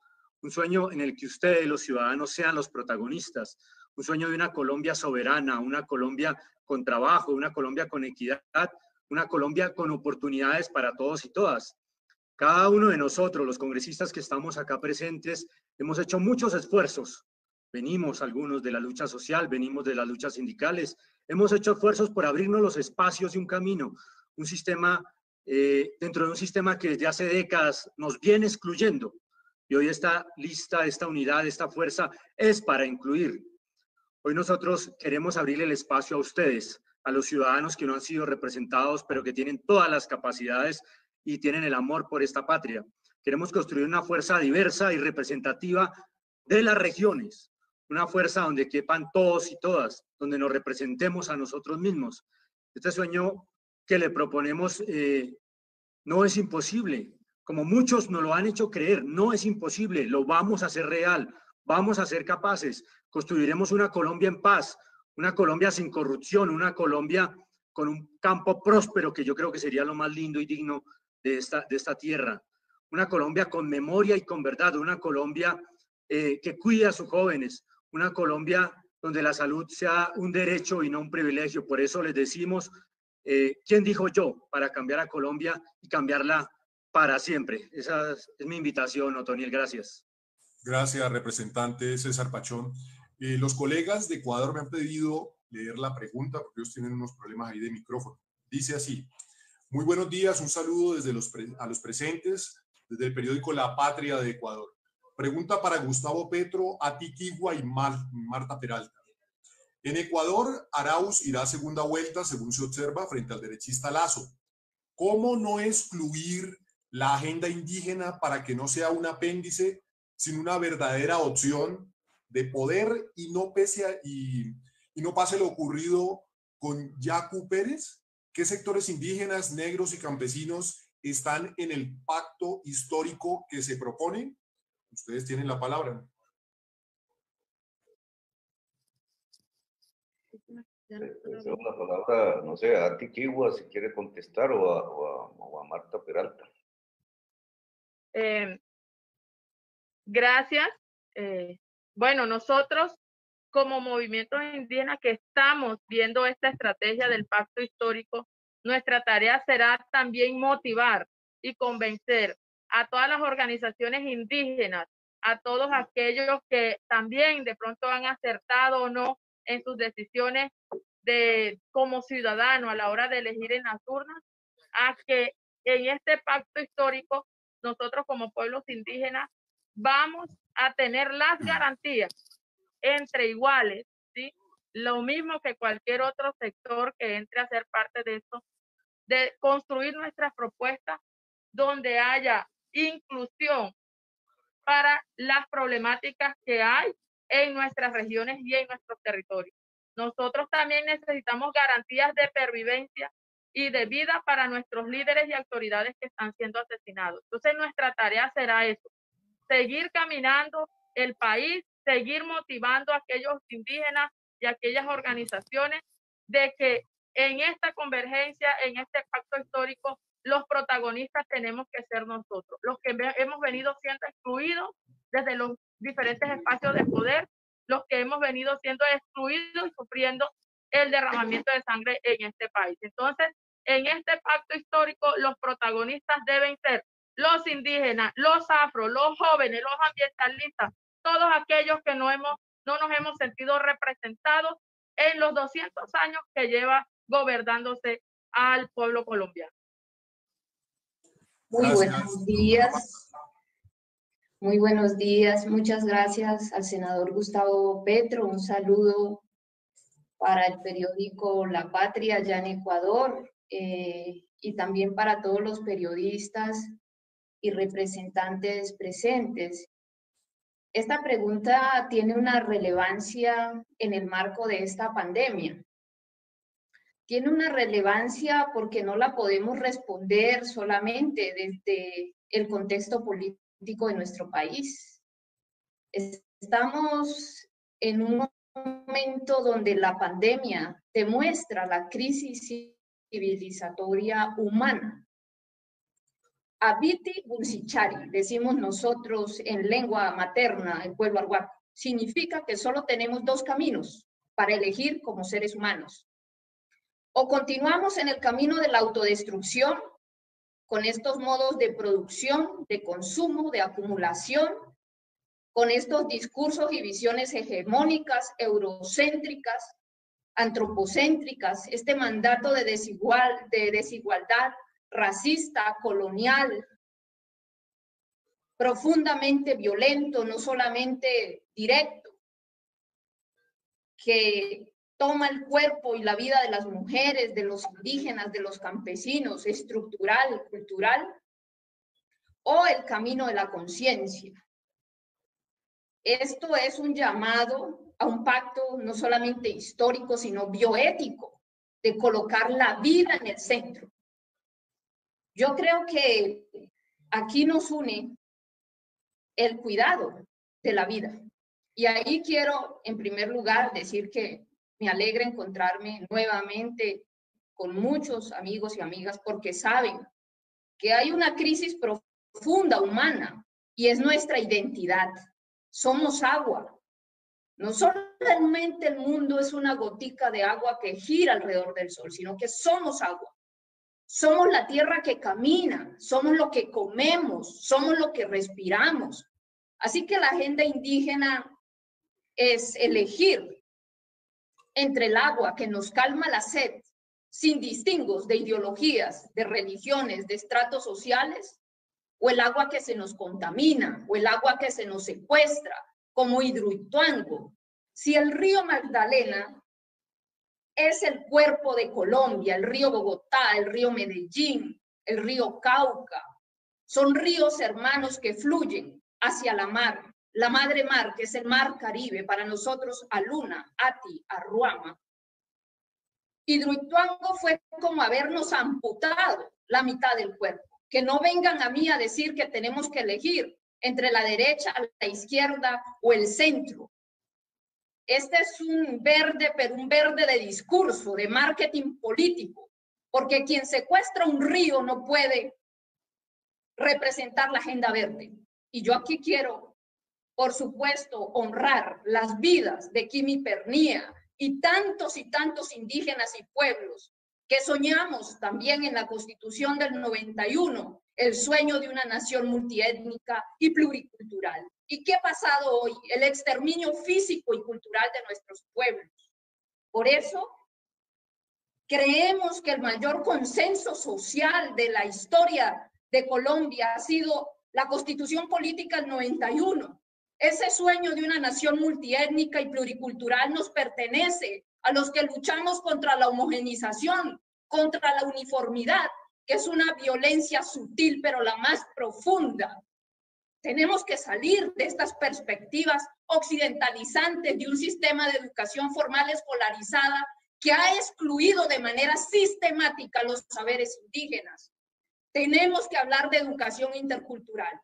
Speaker 4: un sueño en el que ustedes, los ciudadanos, sean los protagonistas, un sueño de una Colombia soberana, una Colombia con trabajo, una Colombia con equidad, una Colombia con oportunidades para todos y todas. Cada uno de nosotros, los congresistas que estamos acá presentes, hemos hecho muchos esfuerzos. Venimos algunos de la lucha social, venimos de las luchas sindicales, hemos hecho esfuerzos por abrirnos los espacios y un camino, un sistema, dentro de un sistema que desde hace décadas nos viene excluyendo. Y hoy esta lista, esta unidad, esta fuerza es para incluir. Hoy nosotros queremos abrirle el espacio a ustedes, a los ciudadanos que no han sido representados, pero que tienen todas las capacidades y tienen el amor por esta patria. Queremos construir una fuerza diversa y representativa de las regiones, una fuerza donde quepan todos y todas, donde nos representemos a nosotros mismos. Este sueño que le proponemos no es imposible, como muchos nos lo han hecho creer, no es imposible, lo vamos a hacer real, vamos a ser capaces, construiremos una Colombia en paz, una Colombia sin corrupción, una Colombia con un campo próspero, que yo creo que sería lo más lindo y digno de esta tierra, una Colombia con memoria y con verdad, una Colombia que cuida a sus jóvenes, una Colombia donde la salud sea un derecho y no un privilegio. Por eso les decimos, ¿quién dijo yo? Para cambiar a Colombia y cambiarla para siempre. Esa es mi invitación, Otoniel. Gracias.
Speaker 3: Gracias, representante César Pachón. Los colegas de Ecuador me han pedido leer la pregunta porque ellos tienen unos problemas ahí de micrófono. Dice así: muy buenos días, un saludo desde a los presentes, desde el periódico La Patria de Ecuador. Pregunta para Gustavo Petro, Atiquigua y Marta Peralta. En Ecuador, Arauz irá a segunda vuelta, según se observa, frente al derechista Lasso. ¿Cómo no excluir la agenda indígena para que no sea un apéndice, sino una verdadera opción de poder y no pase lo ocurrido con Yacu Pérez? ¿Qué sectores indígenas, negros y campesinos están en el pacto histórico que se propone? Ustedes tienen la palabra.
Speaker 7: Cedo la palabra, no sé, a Atiquigua si quiere contestar o a Marta Peralta.
Speaker 16: Gracias. Bueno, nosotros como movimientos indígenas que estamos viendo esta estrategia del pacto histórico, nuestra tarea será también motivar y convencer a todas las organizaciones indígenas a todos aquellos que también de pronto han acertado o no en sus decisiones como ciudadano a la hora de elegir en las urnas, a que en este pacto histórico nosotros como pueblos indígenas vamos a tener las garantías entre iguales, ¿sí? Lo mismo que cualquier otro sector que entre a ser parte de esto, de construir nuestras propuestas donde haya inclusión para las problemáticas que hay en nuestras regiones y en nuestros territorios. Nosotros también necesitamos garantías de pervivencia y de vida para nuestros líderes y autoridades que están siendo asesinados. Entonces nuestra tarea será eso, seguir caminando el país, seguir motivando a aquellos indígenas y a aquellas organizaciones de que en esta convergencia, en este pacto histórico, los protagonistas tenemos que ser nosotros, los que hemos venido siendo excluidos desde los diferentes espacios de poder, los que hemos venido siendo excluidos y sufriendo el derramamiento de sangre en este país. Entonces, en este pacto histórico, los protagonistas deben ser los indígenas, los afro, los jóvenes, los ambientalistas, todos aquellos que no nos hemos sentido representados en los 200 años que lleva gobernándose al pueblo colombiano.
Speaker 8: Muy buenos días. Muy buenos días. Muchas gracias al senador Gustavo Petro. Un saludo para el periódico La Patria allá en Ecuador y también para todos los periodistas y representantes presentes. Esta pregunta tiene una relevancia en el marco de esta pandemia. Tiene una relevancia porque no la podemos responder solamente desde el contexto político de nuestro país. Estamos en un momento donde la pandemia demuestra la crisis civilizatoria humana. Abiti Bunsichari, decimos nosotros en lengua materna, el pueblo arhuaco, significa que solo tenemos dos caminos para elegir como seres humanos. O continuamos en el camino de la autodestrucción, con estos modos de producción, de consumo, de acumulación, con estos discursos y visiones hegemónicas, eurocéntricas, antropocéntricas, este mandato de desigualdad racista, colonial, profundamente violento, no solamente directo, que toma el cuerpo y la vida de las mujeres, de los indígenas, de los campesinos, estructural, cultural, o el camino de la conciencia. Esto es un llamado a un pacto no solamente histórico, sino bioético, de colocar la vida en el centro. Yo creo que aquí nos une el cuidado de la vida. Y ahí quiero, en primer lugar, decir que me alegra encontrarme nuevamente con muchos amigos y amigas porque saben que hay una crisis profunda humana y es nuestra identidad. Somos agua. No solamente el mundo es una gotica de agua que gira alrededor del sol, sino que somos agua. Somos la tierra que camina, somos lo que comemos, somos lo que respiramos. Así que la agenda indígena es elegir entre el agua que nos calma la sed, sin distingos de ideologías, de religiones, de estratos sociales, o el agua que se nos contamina, o el agua que se nos secuestra, como Hidroituango. Si el río Magdalena es el cuerpo de Colombia, el río Bogotá, el río Medellín, el río Cauca, son ríos hermanos que fluyen hacia la madre mar, que es el mar Caribe, para nosotros Aluna, Ati, Arruama. Hidroituango fue como habernos amputado la mitad del cuerpo. Que no vengan a mí a decir que tenemos que elegir entre la derecha, la izquierda o el centro. Este es un verde, pero un verde de discurso, de marketing político, porque quien secuestra un río no puede representar la agenda verde. Y yo aquí quiero, por supuesto, honrar las vidas de Quimi Pernía y tantos indígenas y pueblos que soñamos también en la Constitución del 91, el sueño de una nación multiétnica y pluricultural. ¿Y qué ha pasado hoy? El exterminio físico y cultural de nuestros pueblos. Por eso, creemos que el mayor consenso social de la historia de Colombia ha sido la Constitución Política del 91. Ese sueño de una nación multiétnica y pluricultural nos pertenece a los que luchamos contra la homogenización, contra la uniformidad, que es una violencia sutil, pero la más profunda. Tenemos que salir de estas perspectivas occidentalizantes de un sistema de educación formal escolarizada que ha excluido de manera sistemática los saberes indígenas. Tenemos que hablar de educación intercultural.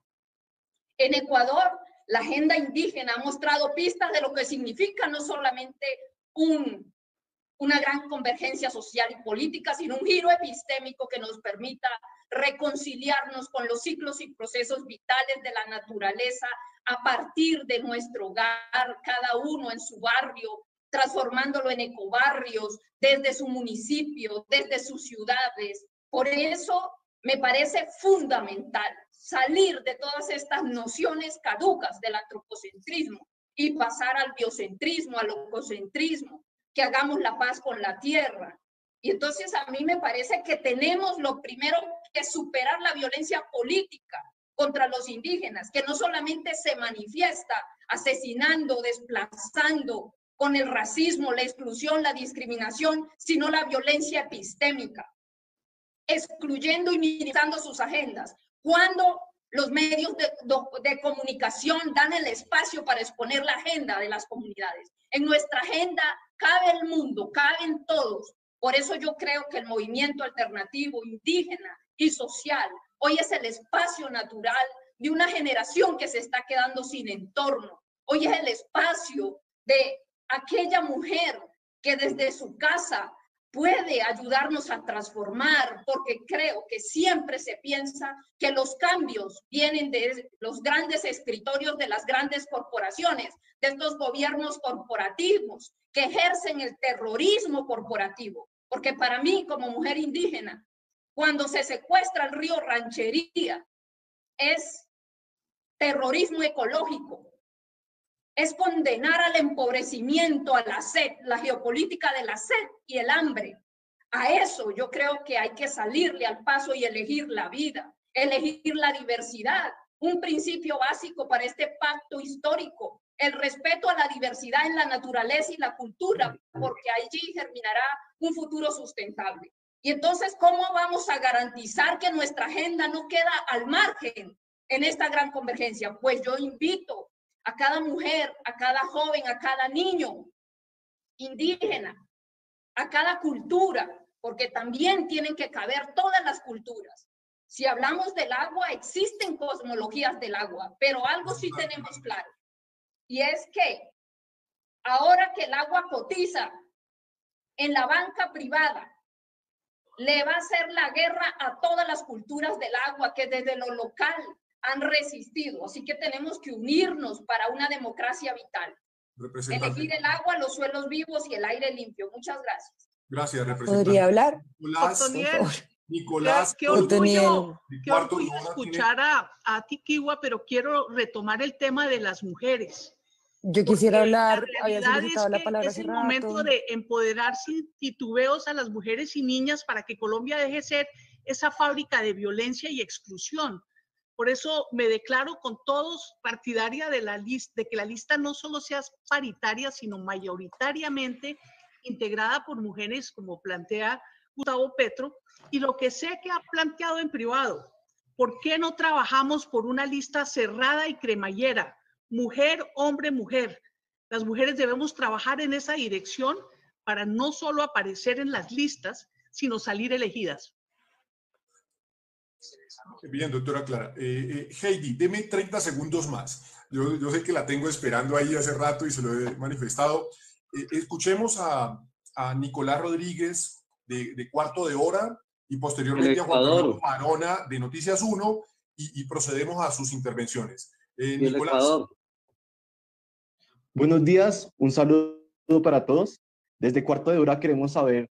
Speaker 8: En Ecuador, la agenda indígena ha mostrado pistas de lo que significa no solamente una gran convergencia social y política, sino un giro epistémico que nos permita reconciliarnos con los ciclos y procesos vitales de la naturaleza a partir de nuestro hogar, cada uno en su barrio, transformándolo en ecobarrios, desde su municipio, desde sus ciudades. Por eso me parece fundamental salir de todas estas nociones caducas del antropocentrismo y pasar al biocentrismo, al ecocentrismo, que hagamos la paz con la tierra. Y entonces a mí me parece que tenemos lo primero que superar la violencia política contra los indígenas, que no solamente se manifiesta asesinando, desplazando, con el racismo, la exclusión, la discriminación, sino la violencia epistémica, excluyendo y minimizando sus agendas. Cuando los medios de comunicación dan el espacio para exponer la agenda de las comunidades. En nuestra agenda cabe el mundo, caben todos. Por eso yo creo que el movimiento alternativo, indígena y social, hoy es el espacio natural de una generación que se está quedando sin entorno. Hoy es el espacio de aquella mujer que desde su casa puede ayudarnos a transformar, porque creo que siempre se piensa que los cambios vienen de los grandes escritorios de las grandes corporaciones, de estos gobiernos corporativos que ejercen el terrorismo corporativo. Porque para mí, como mujer indígena, cuando se secuestra el río Ranchería, es terrorismo ecológico. Es condenar al empobrecimiento, a la sed, la geopolítica de la sed y el hambre. A eso yo creo que hay que salirle al paso y elegir la vida, elegir la diversidad. Un principio básico para este pacto histórico, el respeto a la diversidad en la naturaleza y la cultura, porque allí germinará un futuro sustentable. Y entonces, ¿cómo vamos a garantizar que nuestra agenda no queda al margen en esta gran convergencia? Pues yo invito a cada mujer, a cada joven, a cada niño indígena, a cada cultura, porque también tienen que caber todas las culturas. Si hablamos del agua, existen cosmologías del agua, pero algo sí tenemos claro, y es que ahora que el agua cotiza en la banca privada, le va a hacer la guerra a todas las culturas del agua que desde lo local han resistido. Así que tenemos que unirnos para una democracia vital. Elegir el agua, los suelos vivos y el aire limpio. Muchas gracias.
Speaker 3: Gracias, representante.
Speaker 9: ¿Podría hablar?
Speaker 3: Nicolás,
Speaker 15: qué orgullo escuchar a Tiquigua, pero quiero retomar el tema de las mujeres.
Speaker 9: Yo quisiera hablar,
Speaker 15: había solicitado la palabra hace rato. Es el momento de empoderar sin titubeos a las mujeres y niñas para que Colombia deje de ser esa fábrica de violencia y exclusión. Por eso me declaro con todos partidaria de que la lista no solo sea paritaria, sino mayoritariamente integrada por mujeres, como plantea Gustavo Petro, y lo que sé que ha planteado en privado. ¿Por qué no trabajamos por una lista cerrada y cremallera? Mujer, hombre, mujer. Las mujeres debemos trabajar en esa dirección para no solo aparecer en las listas, sino salir elegidas.
Speaker 3: Bien, doctora Clara. Heidi, deme 30 segundos más. Yo sé que la tengo esperando ahí hace rato y se lo he manifestado. Escuchemos a Nicolás Rodríguez de Cuarto de Hora y posteriormente a Juan Carlos Marona de Noticias 1 y procedemos a sus intervenciones. Nicolás.
Speaker 14: Buenos días, un saludo para todos. Desde Cuarto de Hora queremos saber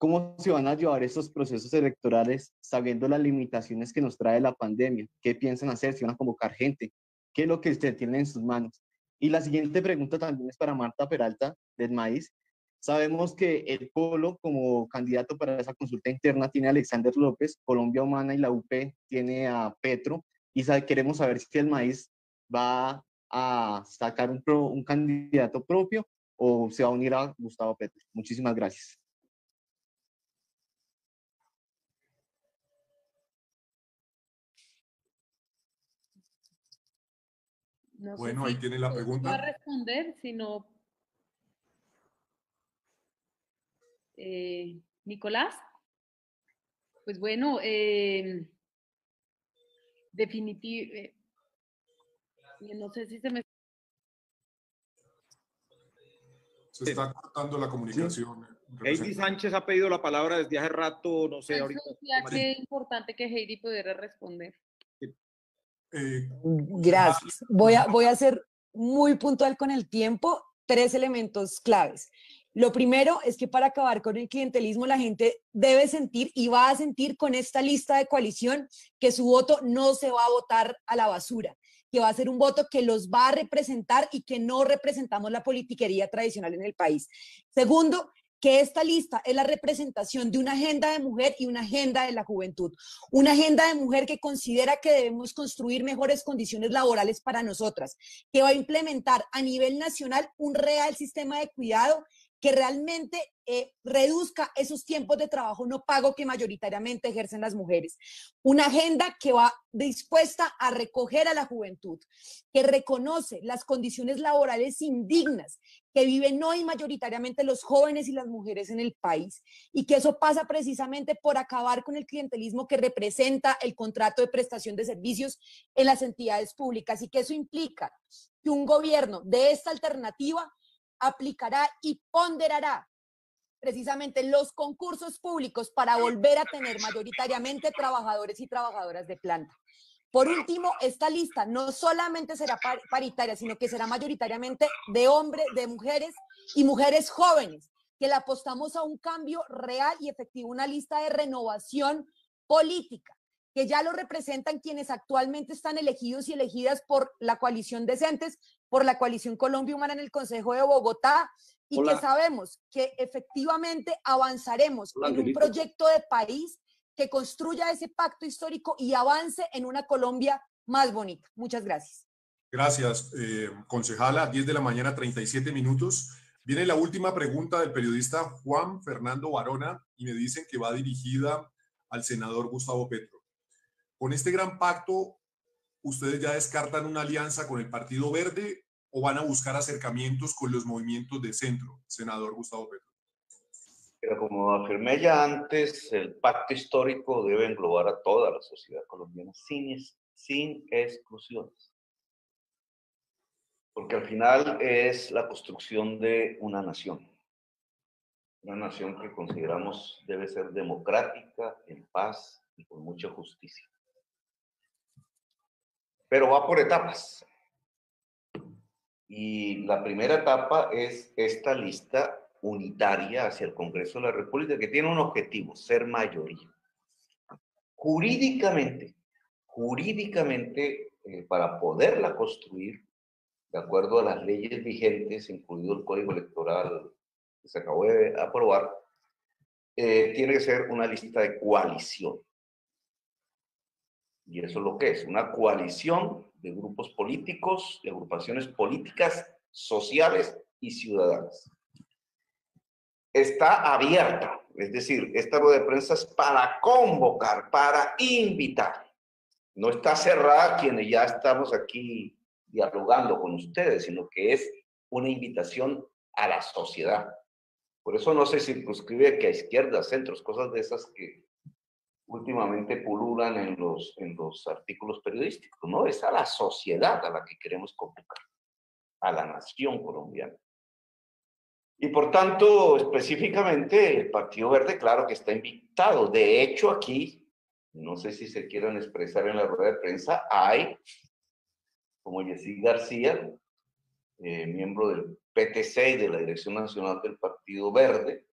Speaker 14: ¿Cómo se van a llevar estos procesos electorales sabiendo las limitaciones que nos trae la pandemia? ¿Qué piensan hacer? ¿Si van a convocar gente? ¿Qué es lo que usted tiene en sus manos? Y la siguiente pregunta también es para Marta Peralta, del Maíz. Sabemos que el Polo, como candidato para esa consulta interna, tiene a Alexander López, Colombia Humana y la UP tiene a Petro, y queremos saber si el Maíz va a sacar un candidato propio o se va a unir a Gustavo Petro. Muchísimas gracias.
Speaker 12: No
Speaker 3: Bueno,
Speaker 12: sé
Speaker 3: ahí
Speaker 12: si
Speaker 3: tiene la
Speaker 12: va a
Speaker 3: pregunta.
Speaker 12: responder, si no. Nicolás. Pues bueno, definitivo. No sé si se me...
Speaker 3: Se está cortando la comunicación.
Speaker 11: Heidi Sánchez ha pedido la palabra desde hace rato, no sé, ahorita.
Speaker 12: Qué importante que Heidi pudiera responder.
Speaker 9: Gracias. Voy a ser muy puntual con el tiempo. 3 elementos claves. Lo primero es que para acabar con el clientelismo la gente debe sentir y va a sentir con esta lista de coalición que su voto no se va a botar a la basura, que va a ser un voto que los va a representar y que no representamos la politiquería tradicional en el país. Segundo, que esta lista es la representación de una agenda de mujer y una agenda de la juventud. Una agenda de mujer que considera que debemos construir mejores condiciones laborales para nosotras, que va a implementar a nivel nacional un real sistema de cuidado que realmente reduzca esos tiempos de trabajo no pago que mayoritariamente ejercen las mujeres. Una agenda que va dispuesta a recoger a la juventud, que reconoce las condiciones laborales indignas que viven hoy mayoritariamente los jóvenes y las mujeres en el país, y que eso pasa precisamente por acabar con el clientelismo que representa el contrato de prestación de servicios en las entidades públicas, y que eso implica que un gobierno de esta alternativa aplicará y ponderará precisamente los concursos públicos para volver a tener mayoritariamente trabajadores y trabajadoras de planta. Por último, esta lista no solamente será paritaria, sino que será mayoritariamente de hombres, de mujeres y mujeres jóvenes, que le apostamos a un cambio real y efectivo, una lista de renovación política, que ya lo representan quienes actualmente están elegidos y elegidas por la coalición Decentes, por la coalición Colombia Humana en el Consejo de Bogotá, y que sabemos que efectivamente avanzaremos en un proyecto de país que construya ese pacto histórico y avance en una Colombia más bonita. Muchas gracias.
Speaker 3: Gracias, concejala. 10 de la mañana, 37 minutos. Viene la última pregunta del periodista Juan Fernando Barona y me dicen que va dirigida al senador Gustavo Petro. Con este gran pacto, ¿ustedes ya descartan una alianza con el Partido Verde o van a buscar acercamientos con los movimientos de centro, senador Gustavo Petro?
Speaker 7: Pero como afirmé ya antes, el pacto histórico debe englobar a toda la sociedad colombiana sin exclusiones. Porque al final es la construcción de una nación que consideramos debe ser democrática, en paz y con mucha justicia. Pero va por etapas. Y la primera etapa es esta lista unitaria hacia el Congreso de la República, que tiene un objetivo: ser mayoría. Jurídicamente, para poderla construir, de acuerdo a las leyes vigentes, incluido el Código Electoral que se acabó de aprobar, tiene que ser una lista de coalición. Y eso es lo que es, una coalición de grupos políticos, de agrupaciones políticas, sociales y ciudadanas. Está abierta, es decir, esta rueda de prensa es para convocar, para invitar. No está cerrada a quienes ya estamos aquí dialogando con ustedes, sino que es una invitación a la sociedad. Por eso no se circunscribe que a izquierdas, centros, cosas de esas que últimamente pululan en los artículos periodísticos, ¿no? Es a la sociedad a la que queremos convocar, a la nación colombiana. Y por tanto, específicamente, el Partido Verde, claro que está invitado. De hecho, aquí, no sé si se quieran expresar en la rueda de prensa, hay, como Yesí García, miembro del PTC y de la Dirección Nacional del Partido Verde,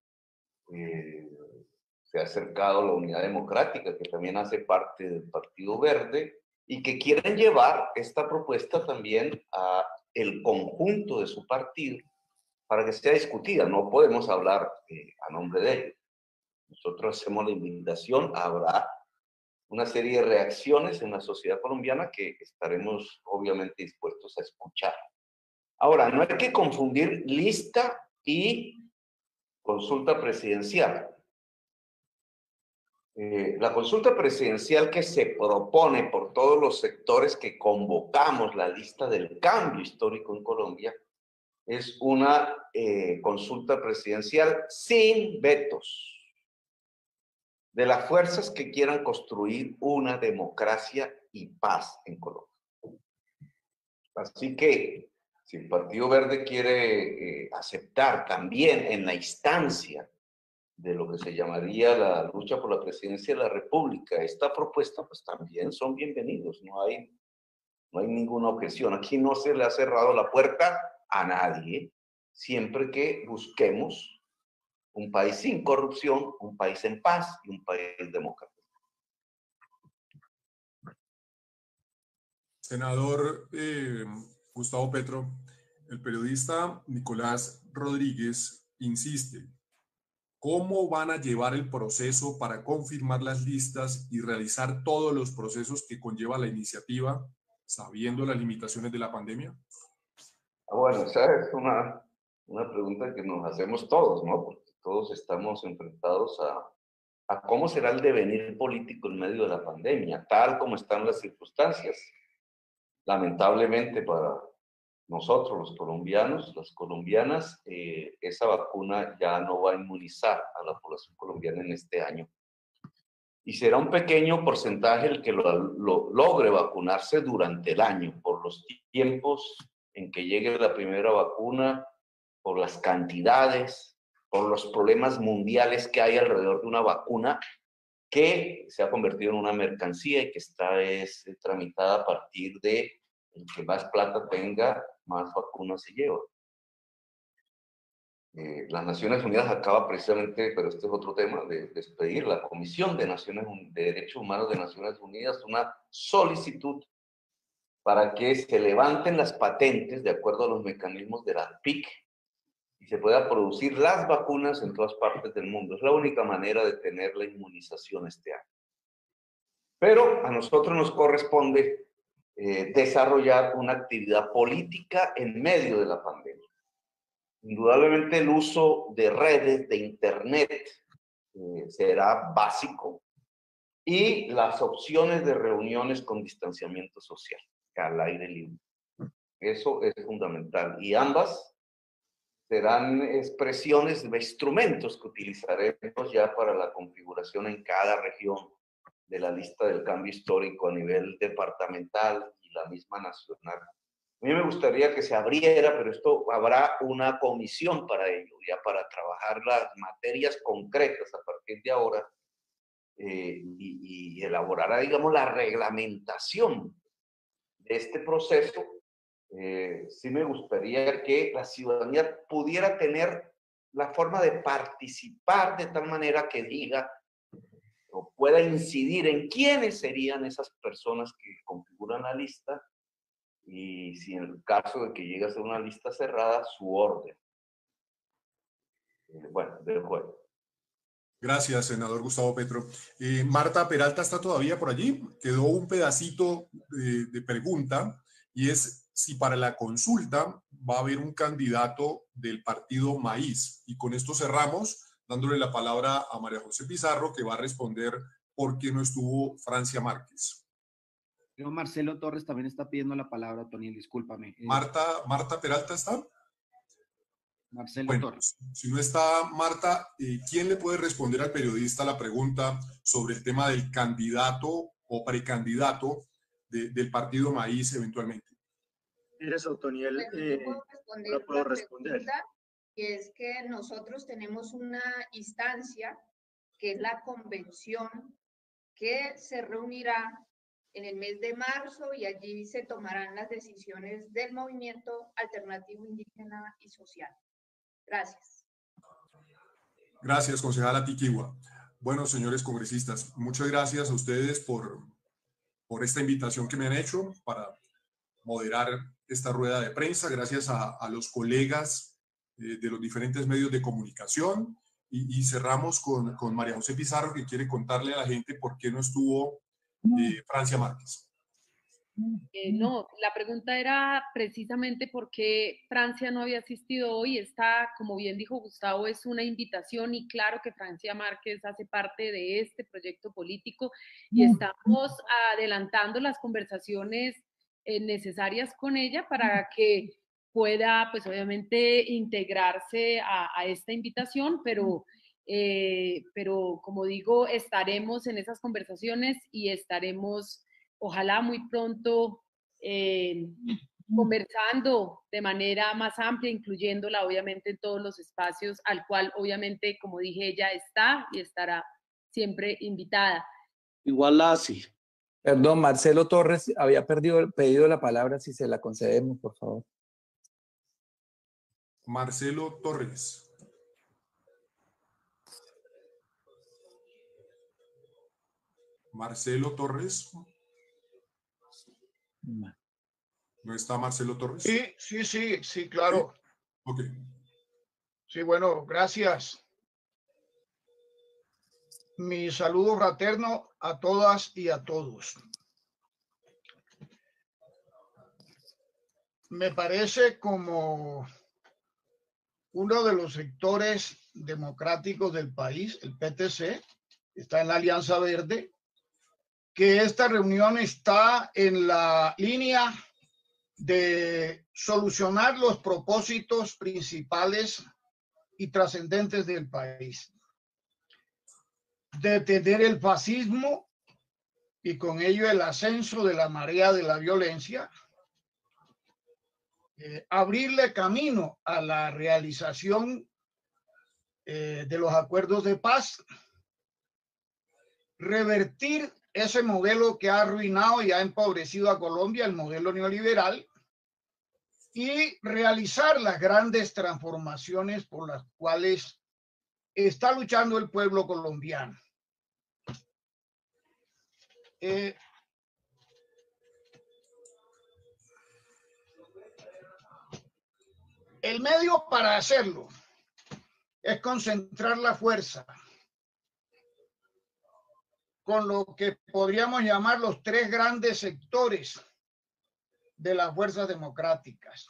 Speaker 7: se ha acercado a la Unidad Democrática, que también hace parte del Partido Verde, y que quieren llevar esta propuesta también a el conjunto de su partido para que sea discutida. No podemos hablar a nombre de ellos. Nosotros hacemos la invitación, habrá una serie de reacciones en la sociedad colombiana que estaremos obviamente dispuestos a escuchar. Ahora, no hay que confundir lista y consulta presidencial. La consulta presidencial que se propone por todos los sectores que convocamos la lista del cambio histórico en Colombia es una consulta presidencial sin vetos de las fuerzas que quieran construir una democracia y paz en Colombia. Así que si el Partido Verde quiere aceptar también en la instancia de lo que se llamaría la lucha por la presidencia de la República esta propuesta, pues también son bienvenidos. No hay ninguna objeción. Aquí no se le ha cerrado la puerta a nadie, siempre que busquemos un país sin corrupción, un país en paz y un país democrático.
Speaker 3: Senador Gustavo Petro, el periodista Nicolás Rodríguez insiste: ¿cómo van a llevar el proceso para confirmar las listas y realizar todos los procesos que conlleva la iniciativa, sabiendo las limitaciones de la pandemia?
Speaker 7: Bueno, esa es una pregunta que nos hacemos todos, ¿no? Porque todos estamos enfrentados a cómo será el devenir político en medio de la pandemia, tal como están las circunstancias. Lamentablemente para nosotros, los colombianos, las colombianas, esa vacuna ya no va a inmunizar a la población colombiana en este año. Y será un pequeño porcentaje el que lo logre vacunarse durante el año, por los tiempos en que llegue la primera vacuna, por las cantidades, por los problemas mundiales que hay alrededor de una vacuna que se ha convertido en una mercancía y que está tramitada a partir de el que más plata tenga, más vacunas se lleva. Las Naciones Unidas acaba precisamente, pero este es otro tema, de despedir la Comisión de Derechos Humanos de Naciones Unidas una solicitud para que se levanten las patentes de acuerdo a los mecanismos de la PIC y se pueda producir las vacunas en todas partes del mundo. Es la única manera de tener la inmunización este año. Pero a nosotros nos corresponde desarrollar una actividad política en medio de la pandemia. Indudablemente el uso de redes, de internet, será básico, y las opciones de reuniones con distanciamiento social, al aire libre. Eso es fundamental. Y ambas serán expresiones de instrumentos que utilizaremos ya para la configuración en cada región de la lista del cambio histórico a nivel departamental y la misma nacional. A mí me gustaría que se abriera, pero esto habrá una comisión para ello, ya para trabajar las materias concretas a partir de ahora y elaborará, digamos, la reglamentación de este proceso. Sí me gustaría que la ciudadanía pudiera tener la forma de participar de tal manera que diga o pueda incidir en quiénes serían esas personas que configuran la lista y si en el caso de que llegue a ser una lista cerrada, su orden. Bueno, del juego.
Speaker 3: Gracias, senador Gustavo Petro. Marta Peralta está todavía por allí. Quedó un pedacito de pregunta y es si para la consulta va a haber un candidato del partido Maíz. Y con esto cerramos, dándole la palabra a María José Pizarro, que va a responder por qué no estuvo Francia Márquez.
Speaker 13: Marcelo Torres también está pidiendo la palabra, Tony, discúlpame.
Speaker 3: Marta Peralta está.
Speaker 13: Marcelo Torres.
Speaker 3: Si no está Marta, ¿quién le puede responder al periodista la pregunta sobre el tema del candidato o precandidato del partido Maíz eventualmente?
Speaker 4: Eres Otoniel,
Speaker 8: No puedo responder. Y es que nosotros tenemos una instancia que es la convención que se reunirá en el mes de marzo y allí se tomarán las decisiones del movimiento alternativo indígena y social. Gracias.
Speaker 3: Gracias, concejala Tiquigua. Bueno, señores congresistas, muchas gracias a ustedes por esta invitación que me han hecho para moderar esta rueda de prensa. Gracias a los colegas de los diferentes medios de comunicación. Y cerramos con María José Pizarro, que quiere contarle a la gente por qué no estuvo Francia Márquez.
Speaker 12: No, la pregunta era precisamente por qué Francia no había asistido hoy. Está, como bien dijo Gustavo, es una invitación y claro que Francia Márquez hace parte de este proyecto político y estamos adelantando las conversaciones necesarias con ella para que pueda, pues obviamente, integrarse a esta invitación, pero como digo, estaremos en esas conversaciones y estaremos ojalá muy pronto conversando de manera más amplia, incluyéndola obviamente en todos los espacios al cual obviamente, como dije, ella está y estará siempre invitada.
Speaker 17: Igual la hace.
Speaker 5: Perdón, Marcelo Torres había pedido la palabra, si se la concedemos, por favor.
Speaker 3: Marcelo Torres. Marcelo Torres. ¿No está Marcelo Torres?
Speaker 18: Sí, claro.
Speaker 3: Ok.
Speaker 18: Sí, bueno, gracias. Mi saludo fraterno a todas y a todos. Me parece como uno de los sectores democráticos del país, el PTC, está en la Alianza Verde, que esta reunión está en la línea de solucionar los propósitos principales y trascendentes del país. Detener el fascismo y con ello el ascenso de la marea de la violencia, abrirle camino a la realización de los acuerdos de paz, revertir ese modelo que ha arruinado y ha empobrecido a Colombia, el modelo neoliberal, y realizar las grandes transformaciones por las cuales está luchando el pueblo colombiano. El medio para hacerlo es concentrar la fuerza con lo que podríamos llamar los tres grandes sectores de las fuerzas democráticas.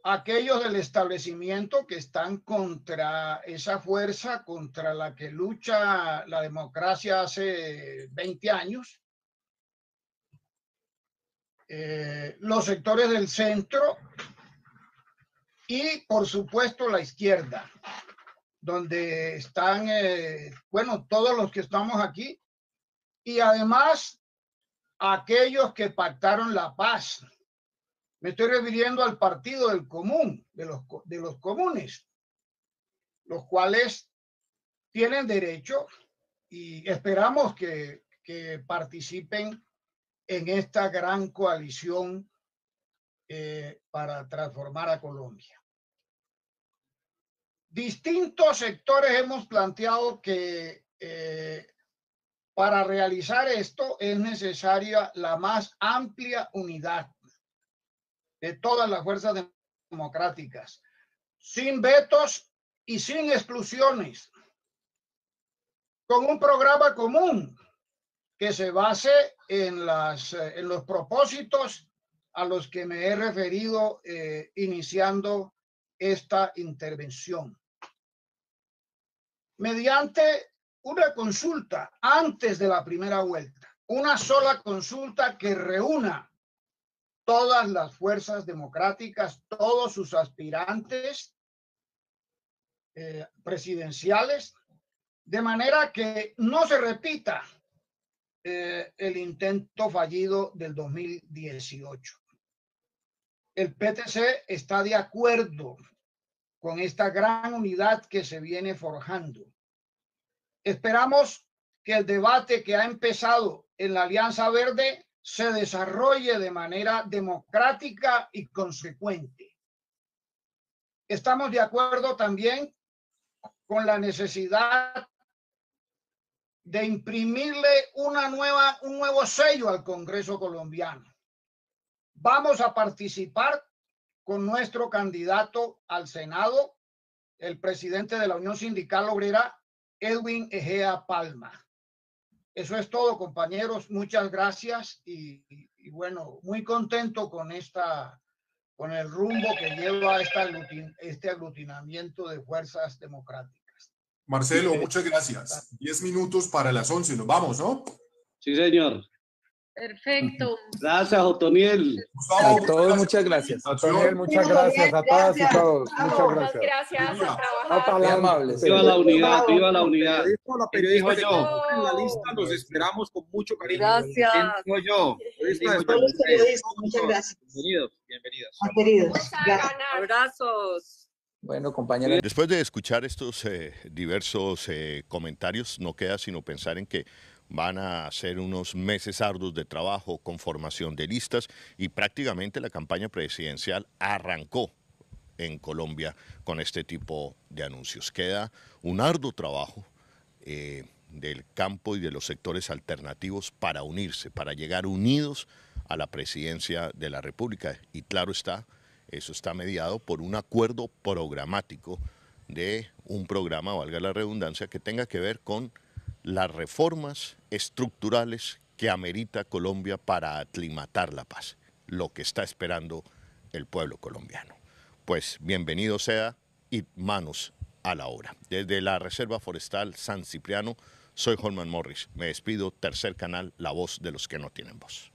Speaker 18: Aquellos del establecimiento que están contra esa fuerza contra la que lucha la democracia hace 20 años. Los sectores del centro y, por supuesto, la izquierda, donde están, bueno, todos los que estamos aquí y además aquellos que pactaron la paz. Me estoy refiriendo al Partido del Común, de los comunes, los cuales tienen derecho y esperamos que participen en esta gran coalición para transformar a Colombia. Distintos sectores hemos planteado que para realizar esto es necesaria la más amplia unidad de todas las fuerzas democráticas, sin vetos y sin exclusiones, con un programa común que se base en los propósitos a los que me he referido iniciando esta intervención. Mediante una consulta antes de la primera vuelta, una sola consulta que reúna todas las fuerzas democráticas, todos sus aspirantes presidenciales, de manera que no se repita el intento fallido del 2018. El PTC está de acuerdo con esta gran unidad que se viene forjando. Esperamos que el debate que ha empezado en la Alianza Verde se desarrolle de manera democrática y consecuente. Estamos de acuerdo también con la necesidad de imprimirle un nuevo sello al Congreso colombiano. Vamos a participar con nuestro candidato al Senado, el presidente de la Unión Sindical Obrera, Edwin Egea Palma. Eso es todo, compañeros. Muchas gracias y bueno, muy contento con el rumbo que lleva este aglutinamiento de fuerzas democráticas.
Speaker 3: Marcelo, muchas gracias. 10 minutos para las 11. Nos vamos, ¿no?
Speaker 6: Sí, señor.
Speaker 12: Perfecto.
Speaker 6: Gracias, Otoniel.
Speaker 5: A todos, muchas gracias.
Speaker 17: Otoniel, muchas gracias a todas y todos. Muchas gracias.
Speaker 21: Gracias, a trabajar.
Speaker 5: Muy amables.
Speaker 6: Viva la unidad, viva la unidad.
Speaker 11: Periodista
Speaker 6: Dijo yo.
Speaker 11: en la lista, los esperamos con mucho cariño.
Speaker 20: Gracias.
Speaker 6: Dijo yo.
Speaker 10: Todos los periodistas, muchas gracias.
Speaker 6: Bienvenidos, bienvenidas.
Speaker 10: Queridos, gracias.
Speaker 20: Abrazos.
Speaker 5: Bueno, compañeros.
Speaker 23: Después de escuchar estos diversos comentarios, no queda sino pensar en que van a ser unos meses arduos de trabajo con formación de listas y prácticamente la campaña presidencial arrancó en Colombia con este tipo de anuncios. Queda un arduo trabajo del campo y de los sectores alternativos para unirse, para llegar unidos a la presidencia de la República. Y claro está, eso está mediado por un acuerdo programático de un programa, valga la redundancia, que tenga que ver con las reformas estructurales que amerita Colombia para aclimatar la paz, lo que está esperando el pueblo colombiano. Pues bienvenido sea y manos a la obra. Desde la Reserva Forestal San Cipriano, soy Holman Morris. Me despido, Tercer Canal, la voz de los que no tienen voz.